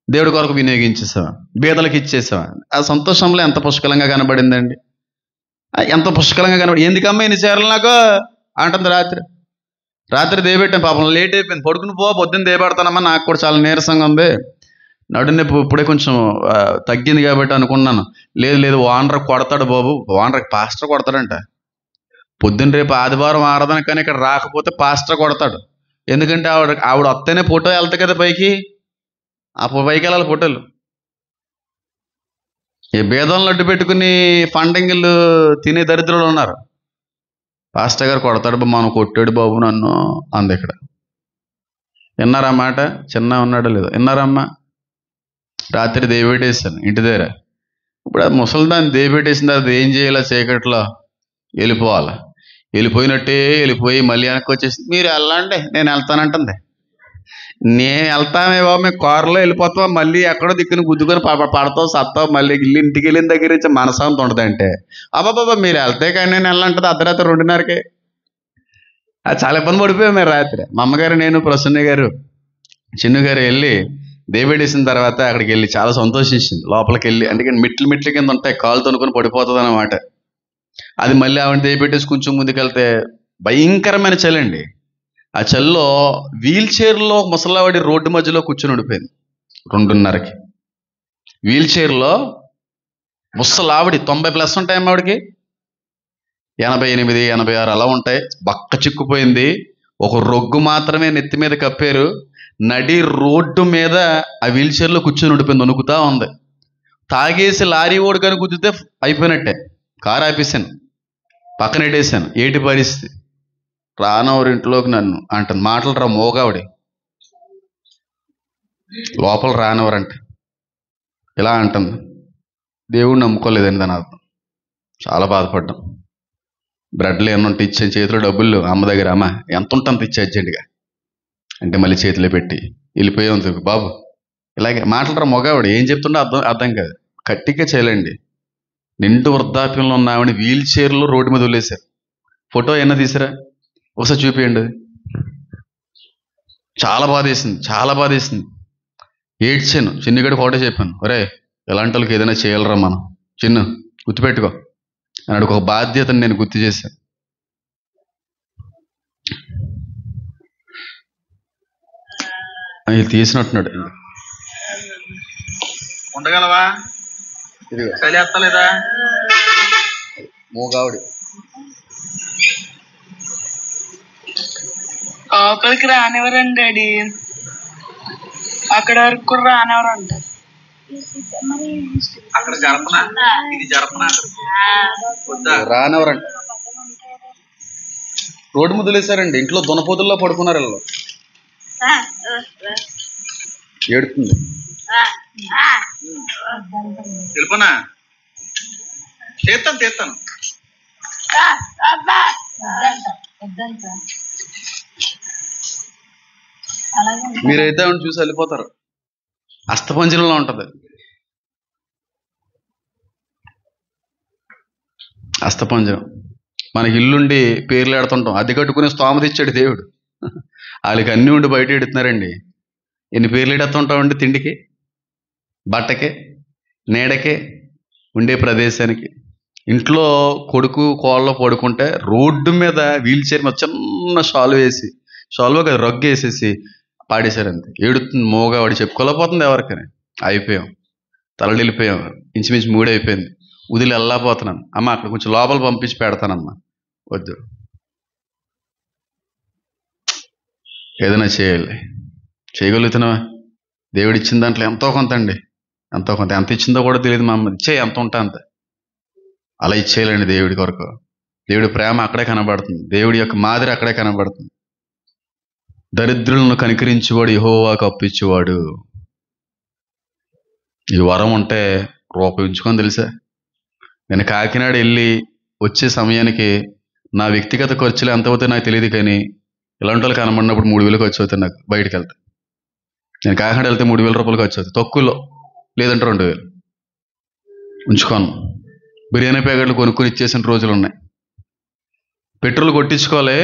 దేవుడి కొరకు వినియోగించేసావా, బీదలకు ఇచ్చేసావా. ఆ సంతోషంలో ఎంత పుష్కలంగా కనబడిందండి, ఎంత పుష్కలంగా కనబడి. ఎందుకమ్మా ఇన్ని చీరలు నాకు అంటుంది. రాత్రి దేయబెట్టాను, పాపం లేట్ అయిపోయింది, పడుకుని పొద్దున్న దేయబెడతానమ్మా, నాకు కూడా చాలా నీరసంగా ఉంది, నడునొప్పి ఇప్పుడే కొంచెం తగ్గింది కాబట్టి అనుకున్నాను. లేదు ఓనర్ కొడతాడు బాబు, ఓనర్కి పాస్టర్ కొడతాడంట. పొద్దున్న రేపు ఆదివారం ఆరాధన కానీ ఇక్కడ రాకపోతే పాస్టర్ కొడతాడు. ఎందుకంటే ఆవిడ వస్తేనే ఫోటో వెళ్తాయి కదా పైకి, ఆ పైకి వెళ్ళాలి ఫోటోలు. ఈ భేదాలను అడ్డు పెట్టుకుని ఫండింగ్లు తినే దరిద్రులు ఉన్నారు. పాస్టర్ గారు కొడతాడు, మనం కొట్టాడు బాబు నన్ను అంది. ఇక్కడ విన్నారా మాట? చిన్న ఉన్నాడో లేదో విన్నారమ్మా? రాత్రి దేవెట్టేసాను ఇంటి దగ్గర. ఇప్పుడు అది ముసలిదాన్ని దేవెట్టేసిన తర్వాత ఏం చేయాలి, చీకట్లో వెళ్ళిపోవాలి. వెళ్ళిపోయి మళ్ళీ వెనక్కి వచ్చేసి మీరు వెళ్ళండి నేను వెళ్తానంటుంది. నేను వెళ్తామే బాబు, మేము కారులో వెళ్ళిపోతావా, మళ్ళీ ఎక్కడో దిక్కుని గుద్దుకొని పడతావు సత్తావు, మళ్ళీ ఇంటికి వెళ్ళిన దగ్గర నుంచి మనసాంత ఉండదంటే అబ్బాబాబా మీరు వెళ్తే కానీ నేను వెళ్ళంటుంది అర్ధరాత్రి 2:30కే. అది చాలా ఇబ్బంది పడిపోయాం మేము రాత్రి. మా అమ్మగారు, నేను, ప్రసన్న గారు, చిన్ను గారు వెళ్ళి దేవేడేసిన తర్వాత అక్కడికి వెళ్ళి చాలా సంతోషించింది. లోపలికి వెళ్ళి, అందుకని మెట్ల కింద ఉంటాయి, కాలు తొనుకొని పడిపోతుంది అన్నమాట. అది మళ్ళీ ఆవిడ దేయబెట్టేసి కొంచెం ముందుకెళ్తే భయంకరమైన చలి అండి. ఆ చలిలో వీల్ చైర్లో ముసలావాడి రోడ్డు మధ్యలో కూర్చొని ఉండిపోయింది 2:30కి. వీల్ చైర్లో ముసలావిడి 90+ ఉంటాయమ్మా ఆవిడికి, 88, 86 అలా ఉంటాయి, బక్క చిక్కుపోయింది, ఒక రొగ్గు మాత్రమే నెత్తి మీద కప్పారు. నడి రోడ్డు మీద ఆ వీల్ చైర్లో కూర్చొని ఉండిపోయింది, వణుకుతా ఉంది. తాగేసి లారీ ఓడికని గుద్దితే అయిపోయినట్టే. కారు ఆపేసాను, పక్కన పెట్టేశాను. ఏటి పరిస్థితి? రానవరు ఇంట్లోకి నన్ను అంటాను. మాటలు రా మోగావిడి, లోపల రానవరంట ఇలా అంటుంది. దేవుడు నమ్ముకోలేదని దాని అర్థం. చాలా బాధపడ్డాం. బ్రెడ్లు ఏమన్నా ఇచ్చాను, చేతిలో డబ్బులు అమ్మ దగ్గర, అమ్మ ఎంత ఉంటుంది ఇచ్చే అర్జెంటుగా అంటే మళ్ళీ చేతిలో పెట్టి వెళ్ళిపోయాం. బాబు ఇలాగే మాటలరా మొగావిడ ఏం చెప్తుండో అర్థం కాదు. కట్టిగా చేయాలండి. నిండు వృద్ధాప్యంలో ఉన్నామని వీల్ చైర్లో రోడ్డు మీద వదిలేశారు. ఫోటో ఏమన్నా తీసారా? ఒకసారి చూపియండి. చాలా బాధేసింది, చాలా బాధేసింది. ఏడ్చాను. చిన్నిగడి ఫోటో చెప్పాను, ఒరే ఎలాంటి వాళ్ళకి ఏదైనా చేయాలరా మనం, చిన్ను గుర్తుపెట్టుకో అన్నాడు. ఒక బాధ్యతను నేను గుర్తు చేశాను. ఇది తీసినట్టున్నాడు. ఉండగలవా? చలిస్తలేదా? మూగావిడి లోపలికి రానివ్వరండి డాడీ, అక్కడ వరకు కూడా రానివ్వరంట. అక్కడ జరపనా, ఇది జరపనా, రానవరంట. రోడ్డు మీద వదిలేశారండి. ఇంట్లో దునపోతుల్లో పడుకున్నారు. వీళ్ళు ఏడుతుంది. తెలుపనా? తీస్తాను. మీరైతే ఆవిడ చూసి వెళ్ళిపోతారు. అస్థపంజరంలో ఉంటది. అస్థపంజరం. మనకి ఇల్లుండి పేర్లు ఆడుతుంటాం. అది కట్టుకునే స్తోమత ఇచ్చాడు దేవుడు. వాళ్ళకి అన్నీ ఉండి బయట ఎడుతున్నారండి. ఎన్ని పేర్లు ఎడుతుంటామండి? తిండికి, బట్టకి, నీడకి, ఉండే ప్రదేశానికి. ఇంట్లో కొడుకు కోళ్ళలో పడుకుంటే రోడ్డు మీద వీల్ చైర్ మీద చిన్న షాల్వ్ వేసి, షాల్వ్ కదా రగ్గు వేసేసి పాడేశారు. అంతే. ఏడుతుంది మోగా. వాడు చెప్పుకోలేకపోతుంది ఎవరికని. అయిపోయాం, తలలు వెళ్ళిపోయాం. ఇంచుమించు 3 అయిపోయింది. వదిలి వెళ్ళకపోతున్నాను. అమ్మ అక్కడ కొంచెం లోపల పంపించి పెడతానమ్మా. వద్దు, ఏదైనా చేయాలి. చేయగలుగుతున్నావా? దేవుడు ఇచ్చిన దాంట్లో ఎంతో కొంత అండి, ఎంతో కొంత. ఎంత ఇచ్చిందో కూడా తెలియదు. మా అమ్మ ఇచ్చే ఎంత ఉంటా అంత అలా ఇచ్చేయాలండి దేవుడి కొరకు. దేవుడి ప్రేమ అక్కడే కనబడుతుంది. దేవుడి యొక్క మాదిరి అక్కడే కనబడుతుంది. దరిద్రులను కనికరించేవాడు యెహోవాకు అప్పిచ్చేవాడు. ఈ వరం ఉంటే రూపయించుకొని తెలుసా. నేను కాకినాడ వెళ్ళి వచ్చే సమయానికి నా వ్యక్తిగత ఖర్చులు ఎంత అవుతాయి నాకు తెలియదు, కానీ ఇలాంటి వాళ్ళు కనబడినప్పుడు 3,000 ఖర్చు అవుతాయి నాకు బయటకు వెళ్తే. నేను కాకినాడ వెళ్తే 3,000 రూపాయలు ఖర్చు అవుతాయి తక్కువలో, లేదంటే 2,000 ఉంచుకోను. బిర్యానీ ప్యాకెట్లు కొనుక్కొని ఇచ్చేసిన రోజులు ఉన్నాయి. పెట్రోల్ కొట్టించుకోలే,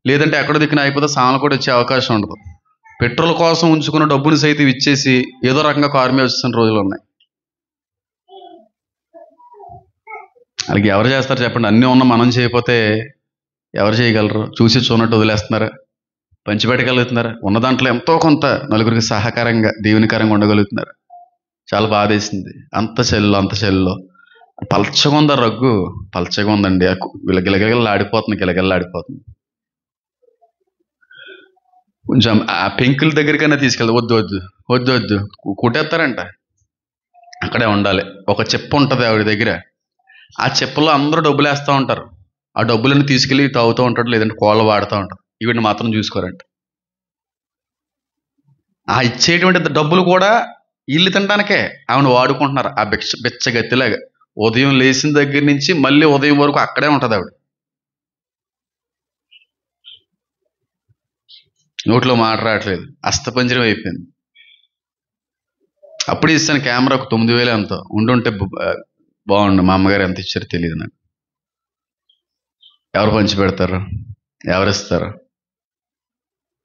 లేదంటే ఎక్కడ దిక్కున అయిపోతే సామాన్లు కూడా వచ్చే అవకాశం ఉండదు. పెట్రోల్ కోసం ఉంచుకున్న డబ్బుని సైతం ఇచ్చేసి ఏదో రకంగా కారు మీద వచ్చేసిన రోజులు ఉన్నాయి. అలాగే ఎవరు చేస్తారు చెప్పండి? అన్నీ ఉన్న మనం చేయకపోతే ఎవరు చేయగలరు? చూసి చూనట్టు వదిలేస్తున్నారా? పంచిపెట్టగలుగుతున్నారా? ఉన్న దాంట్లో ఎంతో కొంత నలుగురికి సహకారంగా దీవెనకరంగా ఉండగలుగుతున్నారు. చాలా బాధేసింది. అంత చెల్లో పల్చగా ఉందా రగ్గు? పల్చగా ఉందండి. గిలగిలగిలలాడిపోతుంది, గిలగిలలాడిపోతుంది. కొంచెం ఆ పెంకుల దగ్గరికైనా తీసుకెళ్ళి. వద్దు వద్దు వద్దు వద్దు, కుట్టేస్తారంట. అక్కడే ఉండాలి. ఒక చెప్పు ఉంటుంది ఆవిడ దగ్గర. ఆ చెప్పులో అందరూ డబ్బులు వేస్తూ ఉంటారు. ఆ డబ్బులను తీసుకెళ్ళి తాగుతూ ఉంటాడు, లేదంటే కోళ్ళ వాడుతూ ఉంటారు. ఈవిడిని మాత్రం చూసుకోరంట. ఆ ఇచ్చేటువంటి డబ్బులు కూడా ఇల్లు తినడానికే ఆవిడ వాడుకుంటున్నారు. ఆ బిచ్చగత్తిలాగా ఉదయం లేచిన దగ్గర నుంచి మళ్ళీ ఉదయం వరకు అక్కడే ఉంటుంది ఆవిడ. నోట్లో మాట రావట్లేదు, అస్థపంజరం అయిపోయింది. అప్పుడు ఇస్తాను కెమెరాకు 9,000 ఎంతో ఉండుంటే బాగుండు. మా అమ్మగారు ఎంత ఇచ్చారో తెలియదు నాకు. ఎవరు పంచి పెడతారు? ఎవరు ఇస్తారు?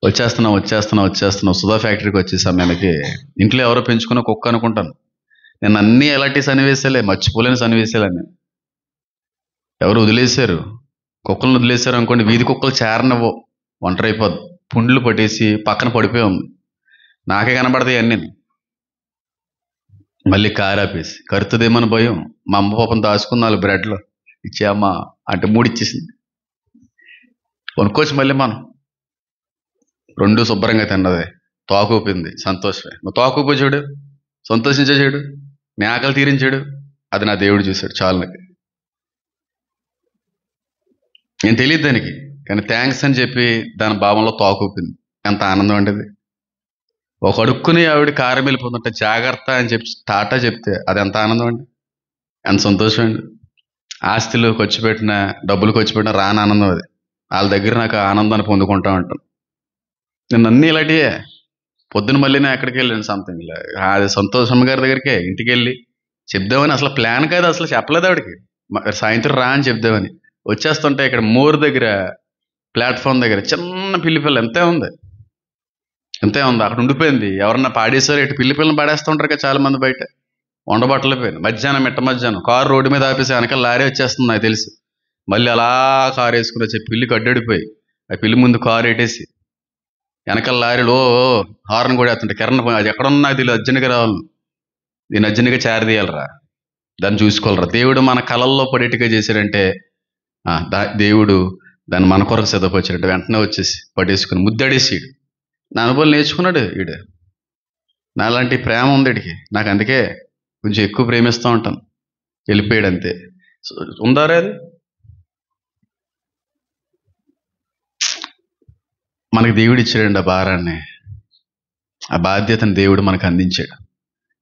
వచ్చేస్తున్నావు సుధా ఫ్యాక్టరీకి వచ్చే సమయానికి ఇంట్లో ఎవరో పెంచుకున్న కుక్క అనుకుంటాను నేను. అన్నీ ఎలాంటి సన్నివేశాలే, మర్చిపోలేని సన్నివేశాలన్నీ. ఎవరు వదిలేశారు? కుక్కలను వదిలేశారు అనుకోండి, వీధి కుక్కలు చేరనివ్వవు, ఒంటరి అయిపోద్ది. పుండ్లు పట్టేసి పక్కన పడిపోయి ఉంది. నాకే కనబడతాయి అన్నీ. మళ్ళీ కారు ఆపేసి కరుతుందేమని భయం. మా అమ్మ పాపం దాచుకున్నాళ్ళు బ్రెడ్లో ఇచ్చేయమ్మా అంటే 3 ఇచ్చేసింది. కొనుక్కోవచ్చు మళ్ళీ మనం. రెండు శుభ్రంగా తిన్నది, తోకూపింది, సంతోషమే. నువ్వు తోకూపు చూడు, సంతోషించే చూడు, నీ ఆకలి తీరించాడు, అది నా దేవుడు చూశాడు చాలు. నాకు నేను తెలియదు దానికి, కానీ థ్యాంక్స్ అని చెప్పి దాని భావంలో తోకూపింది. ఎంత ఆనందం అంటే అది. ఒక అడుక్కుని ఆవిడ కారం వెళ్ళిపోతుంటే జాగ్రత్త అని చెప్పి టాటా చెప్తే అది ఎంత ఆనందం అండి, ఎంత సంతోషం అండి. ఆస్తులు ఖర్చు పెట్టినా, డబ్బులు ఖర్చు పెట్టినా రాని ఆనందం అది. వాళ్ళ దగ్గర నాకు ఆనందాన్ని పొందుకుంటా ఉంటాను. నేను అన్నీ ఇలాంటివే. పొద్దున మళ్ళీ నేను ఎక్కడికి వెళ్ళాను, సంథింగ్ అది సంతోషమ్మ గారి దగ్గరికే ఇంటికి వెళ్ళి చెప్దామని, అసలు ప్లాన్ కాదు, అసలు చెప్పలేదు ఆవిడకి సాయంత్రం రా అని చెప్దామని. వచ్చేస్తుంటే ఇక్కడ మోర్ దగ్గర ప్లాట్ఫామ్ దగ్గర చిన్న పిల్లి పిల్ల ఎంతే ఉంది అక్కడ ఉండిపోయింది. ఎవరన్నా పాడేసారు, ఇటు పిల్లి పిల్లని పాడేస్తూ ఉంటారు కదా చాలా మంది బయట. వండబట్టలు పోయింది. మధ్యాహ్నం మిట్ట మధ్యాహ్నం కారు రోడ్డు మీద ఆపేసి వెనకాల లారీ వచ్చేస్తుంది నాకు తెలుసు. మళ్ళీ అలా కారు వేసుకుని వచ్చి పిల్లికి అడ్డడిపోయి ఆ పిల్లి ముందు కారు ఎట్టేసి వెనకాల లారీలో హార్న్ కూడా వేస్తుంటే కిరణ్ అది ఎక్కడున్నా నాకు తెలియదు, అర్జెంట్గా రావాలి, దీన్ని అర్జెంట్గా చేరదీయాలరా, దాన్ని చూసుకోవాలరా. దేవుడు మన కళల్లో పడేట్టుగా చేశాడంటే దేవుడు దాన్ని మన కొరకు సిద్ధపరిచాడంటే వెంటనే వచ్చేసి పడేసుకుని ముద్దడేసి నా అనుభవం నేర్చుకున్నాడు వీడు. నాలాంటి ప్రేమ ఉంది వీడికి, నాకు అందుకే కొంచెం ఎక్కువ ప్రేమిస్తూ ఉంటాను. వెళ్ళిపోయాడు అంతే. ఉందారా అది మనకి దేవుడు ఇచ్చాడండి ఆ భారాన్ని, ఆ బాధ్యతను దేవుడు మనకు అందించాడు.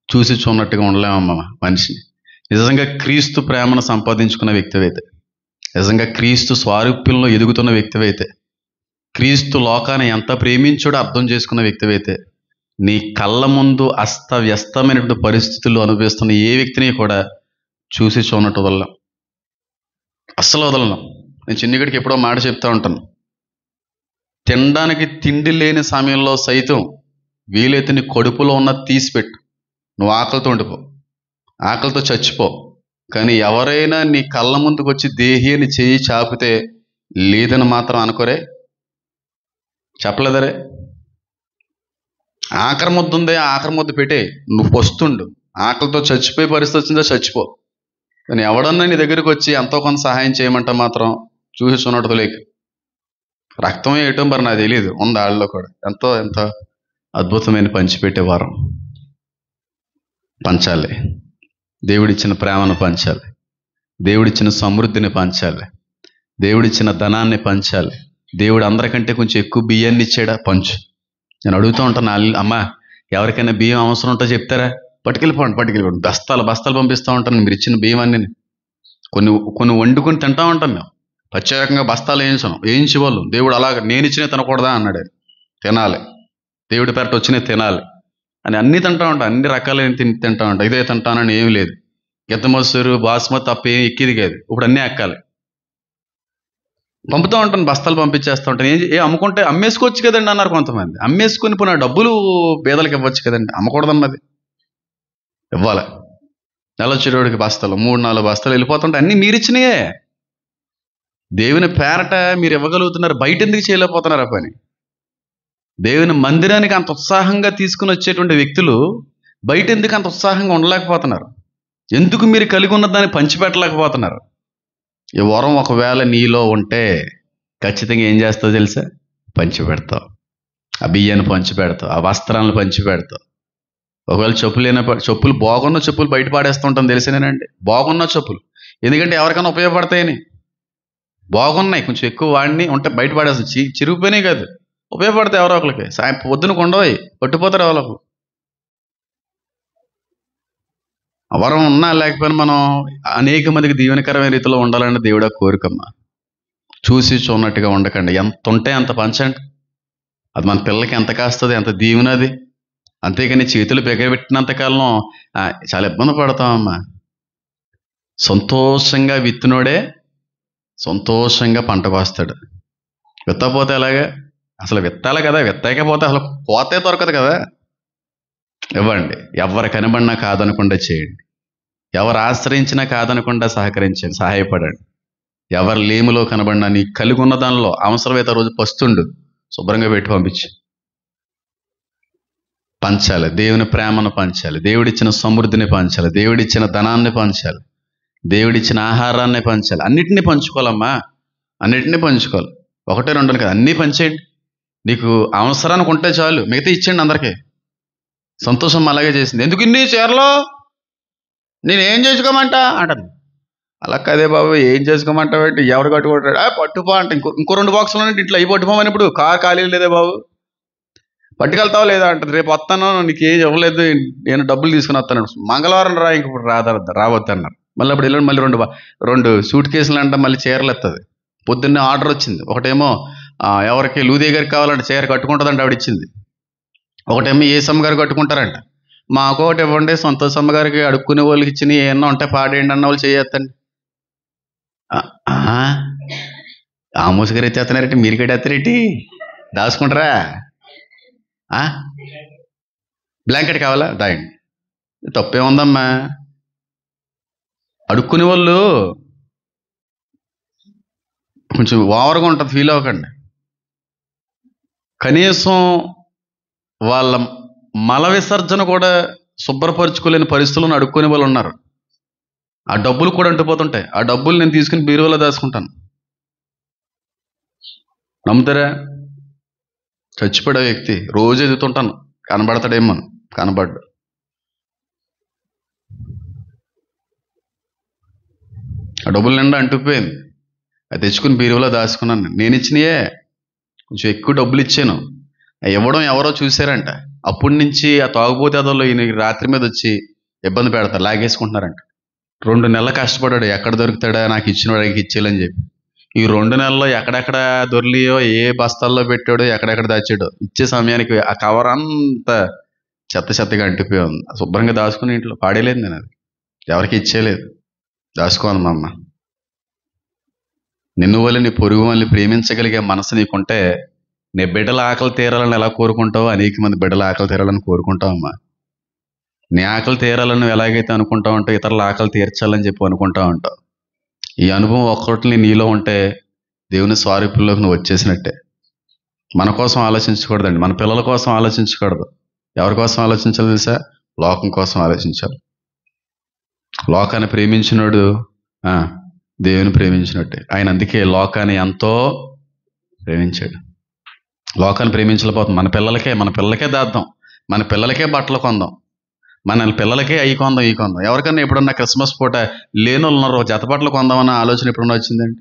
చూసి చూన్నట్టుగా ఉండలేమమ్మా మనిషిని. నిజంగా క్రీస్తు ప్రేమను సంపాదించుకున్న వ్యక్తివైతే, నిజంగా క్రీస్తు స్వారూప్యంలో ఎదుగుతున్న వ్యక్తివైతే, క్రీస్తు లోకాన్ని ఎంత ప్రేమించాడో అర్థం చేసుకున్న వ్యక్తివైతే, నీ కళ్ళ ముందు అస్తవ్యస్తమైనటువంటి పరిస్థితుల్లో అనుభవిస్తున్న ఏ వ్యక్తిని కూడా చూసి చూడనట్టు వదలం, అస్సలు వదలను. నేను చిన్నగడికి ఎప్పుడో మాట చెప్తా ఉంటాను, తినడానికి తిండి లేని సమయంలో సైతం వీలైతే నీ కడుపులో ఉన్న తీసిపెట్టు, నువ్వు ఆకలితో ఉండిపో, ఆకలితో చచ్చిపో, కానీ ఎవరైనా నీ కళ్ళ ముందుకు వచ్చి దేహి అని చేయి చాపితే లేదని మాత్రం అనుకోరే, చెప్పలేదరే. ఆఖరి ముద్ద ఉందే, ఆఖరి ముద్ద పెట్టే, నువ్వు వస్తుండు, ఆకలితో చచ్చిపోయే పరిస్థితి వచ్చిందో చచ్చిపో, కానీ ఎవడన్నా నీ దగ్గరికి వచ్చి ఎంతో కొంత సహాయం చేయమంటే మాత్రం చూసి చూనట్టు లేక. రక్తం వేయటం మరి నాకు తెలియదు, ఉంది వాళ్ళలో కూడా. ఎంతో అద్భుతమైన పంచిపెట్టే వారం పంచాలి, దేవుడిచ్చిన ప్రేమను పంచాలి, దేవుడిచ్చిన సమృద్ధిని పంచాలి, దేవుడిచ్చిన ధనాన్ని పంచాలి. దేవుడు అందరికంటే కొంచెం ఎక్కువ బియ్యాన్ని ఇచ్చాడా, పంచు. నేను అడుగుతూ ఉంటాను, అమ్మా ఎవరికైనా బియ్యం అవసరం ఉంటే చెప్తారా, పట్టుకెళ్ళిపోండి, బస్తాలు పంపిస్తూ ఉంటాను. మీరు ఇచ్చిన బియ్యం అన్నీ కొన్ని వండుకొని తింటా ఉంటాం మేము, ప్రత్యేకంగా బస్తాలు వేయించేవాళ్ళు. దేవుడు అలాగ నేను ఇచ్చినవి తినకూడదా అన్నాడు, తినాలి, దేవుడి పేరట వచ్చినవి తినాలి అని అన్నీ తింటా ఉంటాం, అన్ని రకాలైన తింటా ఉంటాం. ఇదే తింటానని ఏమి లేదు, గిత్త మొసరు బాస్మతి తప్ప ఏం ఎక్కిది కాదు, ఇప్పుడు అన్నీ ఎక్కాలి. పంపుతూ ఉంటాను, బస్తాలు పంపించేస్తూ ఉంటాను. అమ్ముకుంటే అమ్మేసుకోవచ్చు కదండి అన్నారు కొంతమంది. అమ్మేసుకుని పోయిన డబ్బులు పేదలకు ఇవ్వచ్చు కదండి, అమ్మకూడదన్నది, ఇవ్వాలి. నెలొచ్చేటోడికి బస్తాలు 3-4 బస్తాలు వెళ్ళిపోతుంటే అన్నీ మీరిచ్చినాయే. దేవుని పేరట మీరు ఇవ్వగలుగుతున్నారు, బయట ఎందుకు చేయలేకపోతున్నారు ఆ పని? దేవుని మందిరానికి అంత ఉత్సాహంగా తీసుకుని వచ్చేటువంటి వ్యక్తులు బయట ఎందుకు అంత ఉత్సాహంగా ఉండలేకపోతున్నారు? ఎందుకు మీరు కలిగి ఉన్న దాన్ని పంచిపెట్టలేకపోతున్నారు? ఈ వరం ఒకవేళ నీలో ఉంటే ఖచ్చితంగా ఏం చేస్తావు తెలుసా? పంచిపెడతావు, ఆ బియ్యాన్ని పంచిపెడతావు, ఆ వస్త్రాలను పంచిపెడతావు. ఒకవేళ చెప్పులు బాగున్న చెప్పులు బయట పాడేస్తూ ఉంటాం తెలిసినేనండి, బాగున్న చెప్పులు. ఎందుకంటే ఎవరికైనా ఉపయోగపడతాయని. బాగున్నాయి, కొంచెం ఎక్కువ వాడిని ఉంటే బయట పాడేస్తాం, చిరిగిపోయినాయి కాదు, ఉపయోగపడతాయి ఎవరో ఒకరికి. పొద్దున కొండవయి పట్టిపోతారు ఎవరికి. వరం ఉన్నా లేకపోయినా మనం అనేక మందికి దీవెనకరమైన రీతిలో ఉండాలని దేవుడా కోరికమ్మా. చూసి చూన్నట్టుగా ఉండకండి, ఎంత ఉంటే అంత పంచండి. అది మన పిల్లలకి ఎంత కాస్తుంది, ఎంత దీవెనది. అంతేకాని చేతులు బిగబెట్టినంతకాలం చాలా ఇబ్బంది పడతామమ్మా. సంతోషంగా విత్తినోడే సంతోషంగా పంట కోస్తాడు. విత్తకపోతే ఎలాగా? అసలు విత్తాలి కదా, విత్తకపోతే అసలు కోతే దొరకదు కదా. ఇవ్వండి, ఎవరు కనబడినా కాదనకుండా చేయండి, ఎవరు ఆశ్రయించినా కాదనకుండా సహకరించండి, సహాయపడండి. ఎవరు లేములో కనబడినా నీ కలిగి ఉన్న దానిలో అవసరమైతే రోజు పస్తుండు శుభ్రంగా పెట్టి పంపించి పంచాలి. దేవుని ప్రేమను పంచాలి, దేవుడిచ్చిన సమృద్ధిని పంచాలి, దేవుడిచ్చిన ధనాన్ని పంచాలి, దేవుడిచ్చిన ఆహారాన్ని పంచాలి. అన్నిటినీ పంచుకోవాలమ్మా, అన్నిటినీ పంచుకోవాలి. 1-2 కదా, అన్నీ పంచేయండి. నీకు అవసరానికి ఉంటే చాలు, మిగతా ఇచ్చేయండి అందరికీ. సంతోషం అలాగే చేసింది. ఎందుకు ఇన్ని చీరలో, నేనేం చేసుకోమంటా అంటాను. అలా కదే బాబు, ఏం చేసుకోమంటావు అంటే ఎవరు కట్టుకుంటాడు, పట్టుపో అంటే ఇంకో 2 బాక్సులు ఉన్నాయి ఇంట్లో, అవి పట్టుకోమని. ఇప్పుడు కార్ ఖాళీ లేదే బాబు, పట్టుకెళ్తావా లేదా అంటది. రేపు వస్తాను, నీకు ఏం ఇవ్వలేదు, నేను డబ్బులు తీసుకుని వస్తాను. మంగళవారం రా, ఇంక ఇప్పుడు రావద్దు అన్నారు. మళ్ళీ అప్పుడు వెళ్ళండి, మళ్ళీ 2 సూట్ కేసులు అంట, మళ్ళీ చీరలు ఎత్తది. పొద్దున్నే ఆర్డర్ వచ్చింది. ఒకటేమో ఎవరికి లూదే గారికి కావాలంటే చీర కట్టుకుంటుందంట, ఆవిడ ఇచ్చింది. ఒకటేమో ఏసమ్మ గారు కట్టుకుంటారంట. మాకు ఒకటి ఇవ్వండి, సంతోషమ్మ గారికి అడుక్కునే వాళ్ళకి ఇచ్చిన ఏమన్నా ఉంటే పాడేయండి అన్న వాళ్ళు చేయొద్దండి. ఆ మూసుగారు ఎత్తేస్తున్నారంటే మీరు కట్టి ఎత్తరేటి, దాచుకుంటారా? బ్లాంకెట్ కావాలా, దాయండి. తప్పేముందమ్మా? అడుక్కునే వాళ్ళు కొంచెం ఓవర్గా ఉంటుంది, ఫీల్ అవ్వకండి. కనీసం వాళ్ళ మల విసర్జన కూడా శుభ్రపరచుకోలేని పరిస్థితులను అడుక్కునే వాళ్ళు ఉన్నారు. ఆ డబ్బులు కూడా అంటుపోతుంటాయి. ఆ డబ్బులు నేను తీసుకుని బీరువాలో దాచుకుంటాను. నమ్ముతారా? చచ్చిపోయే వ్యక్తి రోజు ఎదుగుతుంటాను, కనబడతాడేమో, కనబడ్డు. ఆ డబ్బులు నిండా అంటుకుపోయింది. అది తెచ్చుకుని బీరువాలో దాచుకున్నాను. నేను ఇచ్చినయే, కొంచెం ఎక్కువ డబ్బులు ఇచ్చాను. ఇవ్వడం ఎవరో చూశారంట. అప్పటి నుంచి ఆ తాగుబోతే అదోళ్ళు ఈయన రాత్రి మీద వచ్చి ఇబ్బంది పెడతారు, లాగేసుకుంటున్నారంట. 2 నెలలు కష్టపడ్డాడు, ఎక్కడ దొరుకుతాడా నాకు ఇచ్చిన వాడికి ఇచ్చేయాలని చెప్పి. ఈ 2 నెలల్లో ఎక్కడెక్కడ దొర్లియో, ఏ బస్తాల్లో పెట్టాడో, ఎక్కడెక్కడ దాచాడో. ఇచ్చే సమయానికి ఆ కవర్ అంతా చెత్తగా అంటిపోయి ఉంది. శుభ్రంగా దాచుకుని ఇంట్లో పాడేలేదు. నేను అది ఎవరికి ఇచ్చేయలేదు, దాచుకోను. మా అమ్మ, నిన్ను వల్ల నీ పొరుగు వాళ్ళని ప్రేమించగలిగే మనసు నీకుంటే, నీ బిడ్డల ఆకలి తీరాలని ఎలా కోరుకుంటావో అనేక మంది బిడ్డల ఆకలి తీరాలని కోరుకుంటావమ్మా. నీ ఆకలి తీరాలని నువ్వు ఎలాగైతే అనుకుంటా ఉంటావు, ఇతరుల ఆకలి తీర్చాలని చెప్పి అనుకుంటా ఉంటావు. ఈ అనుభవం ఒక్కటి నీలో ఉంటే దేవుని స్వారూప్యంలోకి నువ్వు వచ్చేసినట్టే. మన కోసం ఆలోచించకూడదండి, మన పిల్లల కోసం ఆలోచించకూడదు. ఎవరి కోసం ఆలోచించాలి తెలుసా? లోకం కోసం ఆలోచించాలి. లోకాన్ని ప్రేమించినోడు దేవుని ప్రేమించినట్టే. ఆయన అందుకే లోకాన్ని ఎంతో ప్రేమించాడు. లోకాన్ని ప్రేమించలేకపోతుంది. మన పిల్లలకే దాద్దాం, మన పిల్లలకే బట్టలు కొందాం, మన పిల్లలకే అవి కొందాం, ఈ కొందాం. ఎవరికన్నా ఎప్పుడన్నా క్రిస్మస్ పూట లేని వాళ్ళు ఉన్నారు, జత బట్టలు కొందామన్న ఆలోచన ఎప్పుడన్నా వచ్చిందండి?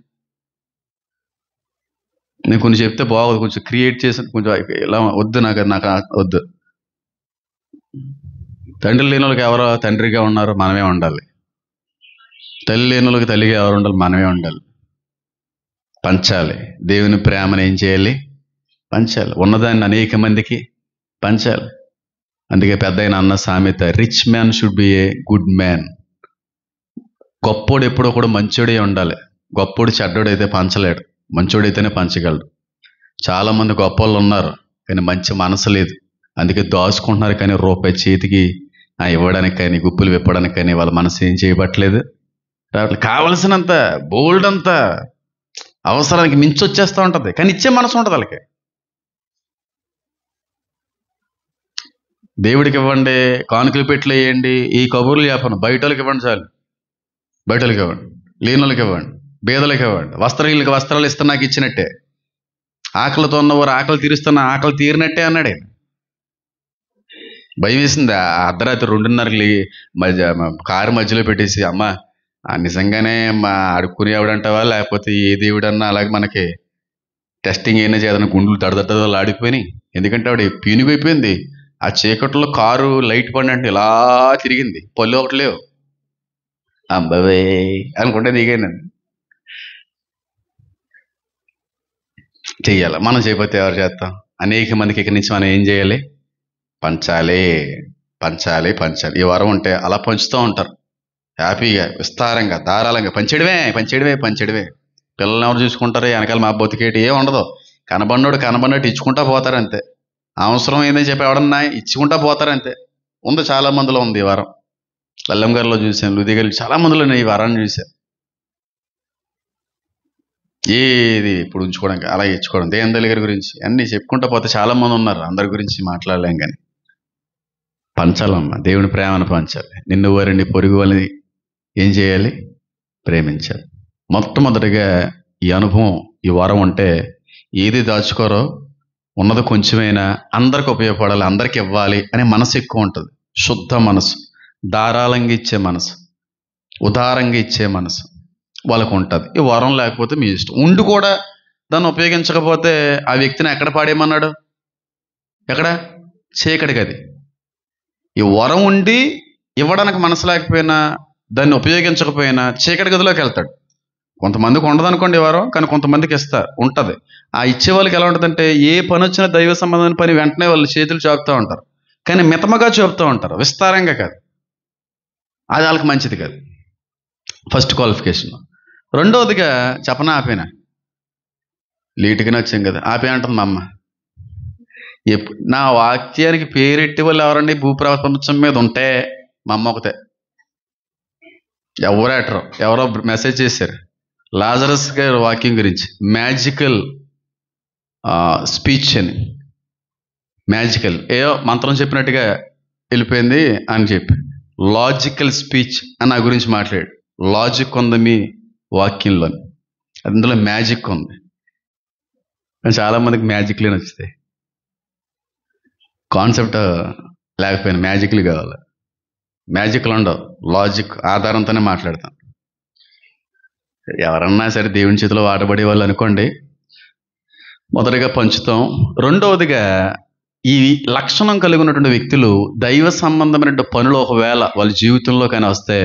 నేను కొన్ని చెప్తే బాగోదు, కొంచెం క్రియేట్ చేసి కొంచెం ఇలా వద్దు, నాకు వద్దు. తండ్రి లేని వాళ్ళకి ఎవరో తండ్రిగా ఉన్నారు, మనమే ఉండాలి. తల్లి లేని వాళ్ళకి తల్లిగా ఎవరు ఉండాలి? మనమే ఉండాలి. పంచాలి. దేవుని ప్రేమను ఏం చేయాలి? పంచాలి. ఉన్నదాన్ని అనేక మందికి పంచాలి. అందుకే పెద్ద ఆయన అన్న సామెత, rich man should be a good man. గొప్పోడు ఎప్పుడో కూడా మంచోడే ఉండాలి. గొప్పోడు చెడ్డోడైతే పంచలేడు, మంచోడైతేనే పంచగలడు. చాలామంది గొప్ప వాళ్ళు ఉన్నారు, కానీ మంచి మనసు లేదు. అందుకే దాచుకుంటున్నారు. కానీ రూపాయి చేతికి ఇవ్వడానికి కానీ, గుప్పులు విప్పడానికి కానీ వాళ్ళ మనసు ఏం చేయబట్టలేదు. కావలసినంత బోల్డ్ అంతా అవసరానికి మించి వచ్చేస్తూ ఉంటుంది, కానీ ఇచ్చే మనసు ఉంటుంది వాళ్ళకి. దేవుడికి ఇవ్వండి, కానుకలు పెట్లు వేయండి, ఈ కబుర్లు చెప్పను. బయటోళ్ళకి ఇవ్వండి చాలు, బయటోళ్ళకి ఇవ్వండి, లేనోళ్ళకి ఇవ్వండి, బేదలకు ఇవ్వండి. వస్త్రాలకి వస్త్రాలు ఇస్తే నాకు ఇచ్చినట్టే, ఆకలితో ఉన్నవారు ఆకలి తీరుస్తున్న ఆకలి తీరినట్టే అన్నాడే. భయం వేసింది. అర్ధరాత్రి 2:30కి కారు మధ్యలో పెట్టేసి, అమ్మ నిజంగానే మా అడుక్కునే ఆవిడంటావా, లేకపోతే ఏ దేవుడన్నా అలాగే మనకి టెస్టింగ్ అయినా చేయాలని గుండెలు దడదడ్డలు ఆడిపోయినాయి. ఎందుకంటే ఆవిడ పీనుగైపోయింది. ఆ చీకట్లో కారు లైట్ పడినట్టు ఇలా తిరిగింది, పళ్ళు ఒకటి లేవు. అబ్బావే అనుకుంటే దిగాను. చెయ్యాలి. మనం చేయకపోతే ఎవరు చేస్తాం? అనేక మందికి ఇక్కడి నుంచి మనం ఏం చేయాలి? పంచాలి, పంచాలి, పంచాలి. ఈ వరం ఉంటే అలా పంచుతూ ఉంటారు, హ్యాపీగా, విస్తారంగా, ధారాళంగా పంచేయడమే. పిల్లల్ని ఎవరు చూసుకుంటారు? వెనకాల మా బతికేటి ఏం ఉండదు. కనబడినట్టు ఇచ్చుకుంటా పోతారు అంతే. అవసరం ఏందని చెప్పి ఎవడన్నా ఇచ్చుకుంటా పోతారు అంతే. ఉంది, చాలా మందిలో ఉంది ఈ వారం. లల్లం గారిలో చూశాను, లూది గారిలో, చాలా మందిలో నేను ఈ వారాన్ని చూశాను. ఏది ఇప్పుడు ఉంచుకోవడానికి, అలా ఇచ్చుకోవడం, దేవుని దగ్గర గురించి అన్నీ చెప్పుకుంటా పోతే చాలా మంది ఉన్నారు. అందరి గురించి మాట్లాడలేం, కానీ పంచాలమ్మా. దేవుని ప్రేమను పంచాలి. నిన్ను వారిని పొరుగు వాళ్ళని ఏం చేయాలి? ప్రేమించాలి. మొట్టమొదటిగా ఈ అనుభవం, ఈ వరం ఉంటే ఏది దాచుకోరో ఉన్నది కొంచెమైనా అందరికి ఉపయోగపడాలి, అందరికి ఇవ్వాలి అనే మనసు ఎక్కువ ఉంటుంది. శుద్ధ మనసు, ధారాళంగా ఇచ్చే మనసు, ఉదారంగా ఇచ్చే మనసు వాళ్ళకు ఉంటుంది. ఈ వరం లేకపోతే మీ ఇష్టం. ఉండి కూడా దాన్ని ఉపయోగించకపోతే ఆ వ్యక్తిని ఎక్కడ పాడేయమన్నాడు? ఎక్కడ? చీకటి గది. ఈ వరం ఉండి ఇవ్వడానికి మనసు లేకపోయినా, దాన్ని ఉపయోగించకపోయినా చీకటి గదిలోకి వెళ్తాడు. కొంతమందికి ఉండదు అనుకోండి ఈ వరం, కానీ కొంతమందికి ఉంటుంది. ఆ ఇచ్చే వాళ్ళకి ఎలా ఉంటుందంటే, ఏ పని వచ్చినా దైవ సంబంధమైన పని వెంటనే వాళ్ళు చేతులు చూపుతూ ఉంటారు, కానీ మితమగా చూపుతూ ఉంటారు, విస్తారంగా కాదు. అది వాళ్ళకి మంచిది కాదు. First qualification. రెండవదిగా చెప్పనా ఆపేనా? లేటుగానే వచ్చాం కదా, ఆపే అంటుంది మా అమ్మ. నా వాక్యానికి పేరెట్టి వాళ్ళు ఎవరండి భూప్రపంచం మీద ఉంటే మా అమ్మ ఒకతే. ఎవరో మెసేజ్ చేశారు లాజరస్ గారి వాక్యం గురించి, మ్యాజికల్ స్పీచ్ అని. మ్యాజికల్ ఏదో మంత్రం చెప్పినట్టుగా వెళ్ళిపోయింది అని చెప్పి, లాజికల్ స్పీచ్ అని నా గురించి మాట్లాడు. లాజిక్ ఉంది మీ వాక్యంలో, అందులో మ్యాజిక్ ఉంది. చాలామందికి మ్యాజిక్లే నచ్చుతాయి. కాన్సెప్ట్ లేకపోయినా మ్యాజిక్లు కావాలి. మ్యాజిక్లు ఉండవు, లాజిక్ ఆధారంతోనే మాట్లాడతాం. ఎవరన్నా సరే దేవుని చేతిలో వాడబడే వాళ్ళు అనుకోండి, మొదటిగా పంచుతాం. రెండవదిగా ఈ లక్షణం కలిగి ఉన్నటువంటి వ్యక్తులు దైవ సంబంధమైన పనులు ఒకవేళ వాళ్ళ జీవితంలో కానీ వస్తే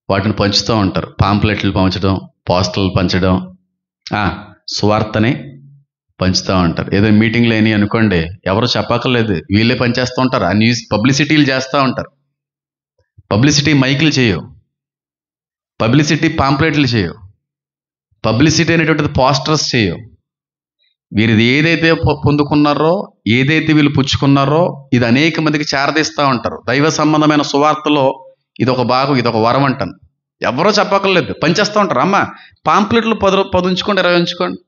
వాటిని పంచుతూ ఉంటారు. పాంప్లెట్లు పంచడం, పోస్టర్లు పంచడం, సువార్తని పంచుతూ ఉంటారు. ఏదో మీటింగ్లు అయినాయి అనుకోండి, ఎవరు చెప్పక్కర్లేదు, వీళ్ళే పనిచేస్తూ ఉంటారు. ఆ న్యూస్ పబ్లిసిటీలు చేస్తూ ఉంటారు. పబ్లిసిటీ మైకులు చేయవు, పబ్లిసిటీ పాంప్లెట్లు చేయవు, పబ్లిసిటీ అనేటువంటిది పోస్టర్స్ చేయవు. వీరిది ఏదైతే పొందుకున్నారో, ఏదైతే వీళ్ళు పుచ్చుకున్నారో, ఇది అనేక మందికి చేరదీస్తూ ఉంటారు. దైవ సంబంధమైన సువార్తలో ఇదొక భాగం, ఇదొక వరం అంటాను. ఎవరో చెప్పక్కర్లేదు, పనిచేస్తూ ఉంటారు. అమ్మ పాంప్లెట్లు 10 ఉంచుకోండి, 20 ఉంచుకోండి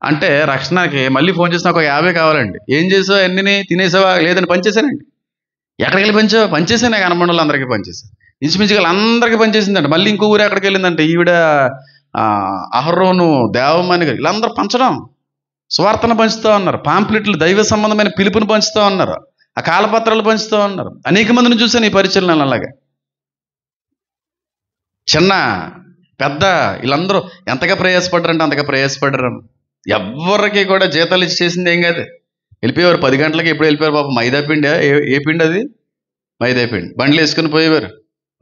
అంటే రక్షణకి మళ్ళీ ఫోన్ చేసి నాకు 50 కావాలండి. ఏం చేసావు? అన్నీ తినేసావా? లేదని పనిచేశానండి. ఎక్కడికి వెళ్ళి పనిచేసాను, నాకు అనమండలు అందరికీ పనిచేసాను. ఇంచుమించుగా అందరికీ పనిచేసిందంట. మళ్ళీ ఇంకో ఊరు ఎక్కడికి వెళ్ళిందంటే, ఈవిడ అహరోను, దేవమణి గారు, వీళ్ళందరూ పంచడం, స్వార్థను పంచుతూ ఉన్నారు. పాంప్లెట్లు దైవ సంబంధమైన పిలుపుని పంచుతూ ఉన్నారు, ఆ కాలపత్రాలు పంచుతూ ఉన్నారు. అనేక మందిని చూశాను ఈ పరిచయం. అలాగే చిన్న పెద్ద వీళ్ళందరూ ఎంతగా ప్రయాసపడ్డారంటే అంతగా ప్రయాసపడ్డారు. ఎవరికి కూడా జీతాలు ఇచ్చి చేసింది ఏం కాదు. వెళ్ళిపోయేవారు 10 గంటలకి. ఎప్పుడు వెళ్ళిపోయారు పాపం. మైదా పిండి, ఏ పిండి అది? మైదా పిండి. బండ్లు వేసుకుని పోయేవారు.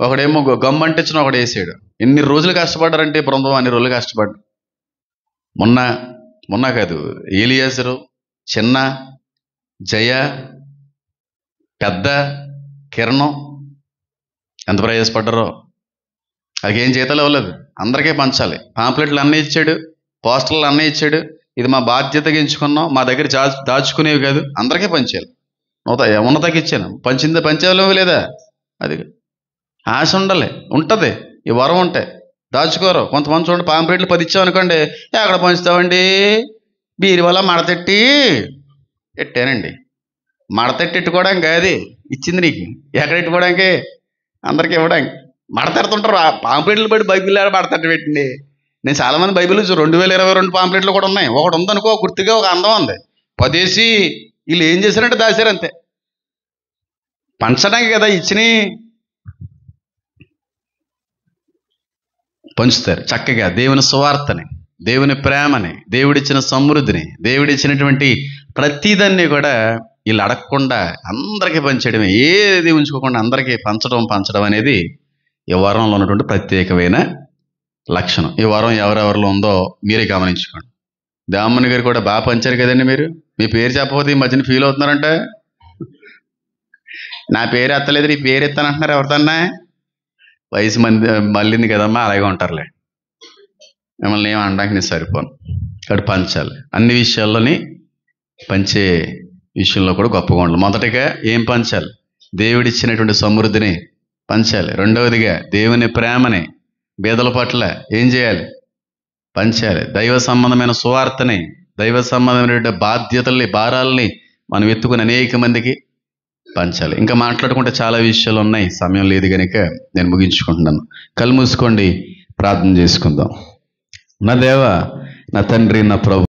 ఒకడేమో గమ్ము అంటించిన, ఒకడు వేసాడు. ఎన్ని రోజులు కష్టపడ్డారంటే బృందం, అన్ని రోజులు కష్టపడ్డారు. మొన్న కాదు, ఏలియాజరు, చిన్న, జయ, పెద్ద, కిరణం ఎంత ప్రయాసపడ్డారో. అదేం జీతాలు ఇవ్వలేదు, అందరికీ పంచాలి. పాంప్లెట్లు అన్నీ ఇచ్చాడు, పోస్టర్లు అన్నీ ఇచ్చాడు. ఇది మా బాధ్యతగా ఎంచుకున్నాం, మా దగ్గర దాచుకునేవి కాదు, అందరికీ పంచాలి. ఉన్నతకి ఇచ్చాను, పంచేవాళ్ళం లేదా? అది ఆశ ఉంటుంది. ఈ వరం ఉంటే దాచుకోరు. కొంతమంది చూడండి, పాంప్లెట్లు 10 ఇచ్చామనుకోండి, ఎక్కడ పంచుతామండి? బీరి వల్ల మడతెట్టి పెట్టానండి. మడతెట్టి ఎట్టుకోవడానికి కాదు ఇచ్చింది నీకు, ఎక్కడ ఎట్టుకోవడానికి? అందరికి ఇవ్వడానికి. మడతెడుతుంటారు. ఆ పాంప్లెట్లు బట్టి బైబిల్ మడతెట్టు పెట్టండి. నేను చాలామంది బైబిల్ 2022 పాంప్లెట్లు కూడా ఉన్నాయి. ఒకటి ఉందనుకో, గుర్తుగా ఒక అందం ఉంది. 10 వేసి వీళ్ళు ఏం చేశారంటే దాశారు అంతే. పంచడానికి కదా ఇచ్చిని, పంచుతారు చక్కగా. దేవుని సువార్తని, దేవుని ప్రేమని, దేవుడిచ్చిన సమృద్ధిని, దేవుడిచ్చినటువంటి ప్రతిదాన్ని కూడా వీళ్ళు అడగకుండా అందరికీ పంచేయడమే. ఏది ఉంచుకోకుండా అందరికీ పంచడం అనేది ఈ వరంలో ఉన్నటువంటి ప్రత్యేకమైన లక్షణం. ఈ వరం ఎవరెవరిలో ఉందో మీరే గమనించుకోండి. దేవమ్మని గారు కూడా బాగా పంచారు కదండి. మీరు మీ పేరు చెప్పకపోతే ఈ మధ్యన ఫీల్ అవుతున్నారంటే, నా పేరు ఎత్తలేదు, నీ పేరు ఎత్తానంటున్నారు. ఎవరితన్నా వయసు మళ్ళీంది కదమ్మా, అలాగే ఉంటారులే. మిమ్మల్ని ఏం అనడానికి నేను సరిపోను. ఇక్కడ పంచాలి. అన్ని విషయాల్లోని పంచే విషయంలో కూడా గొప్పగా ఉండాలి. మొదటిగా ఏం పంచాలి? దేవుడిచ్చినటువంటి సమృద్ధిని పంచాలి. రెండవదిగా దేవుని ప్రేమని, బేదల పట్ల ఏం చేయాలి? పంచాలి. దైవ సంబంధమైన సువార్తని, దైవ సంబంధమైన బాధ్యతల్ని, భారాలని మనం ఎత్తుకుని అనేక మందికి పంచాలి. ఇంకా మాట్లాడుకుంటే చాలా విషయాలు ఉన్నాయి, సమయం లేదు కనుక నేను ముగించుకుంటున్నాను. కళ్ళు మూసుకోండి, ప్రార్థన చేసుకుందాం. నా దేవా, నా తండ్రి, నా ప్రభు,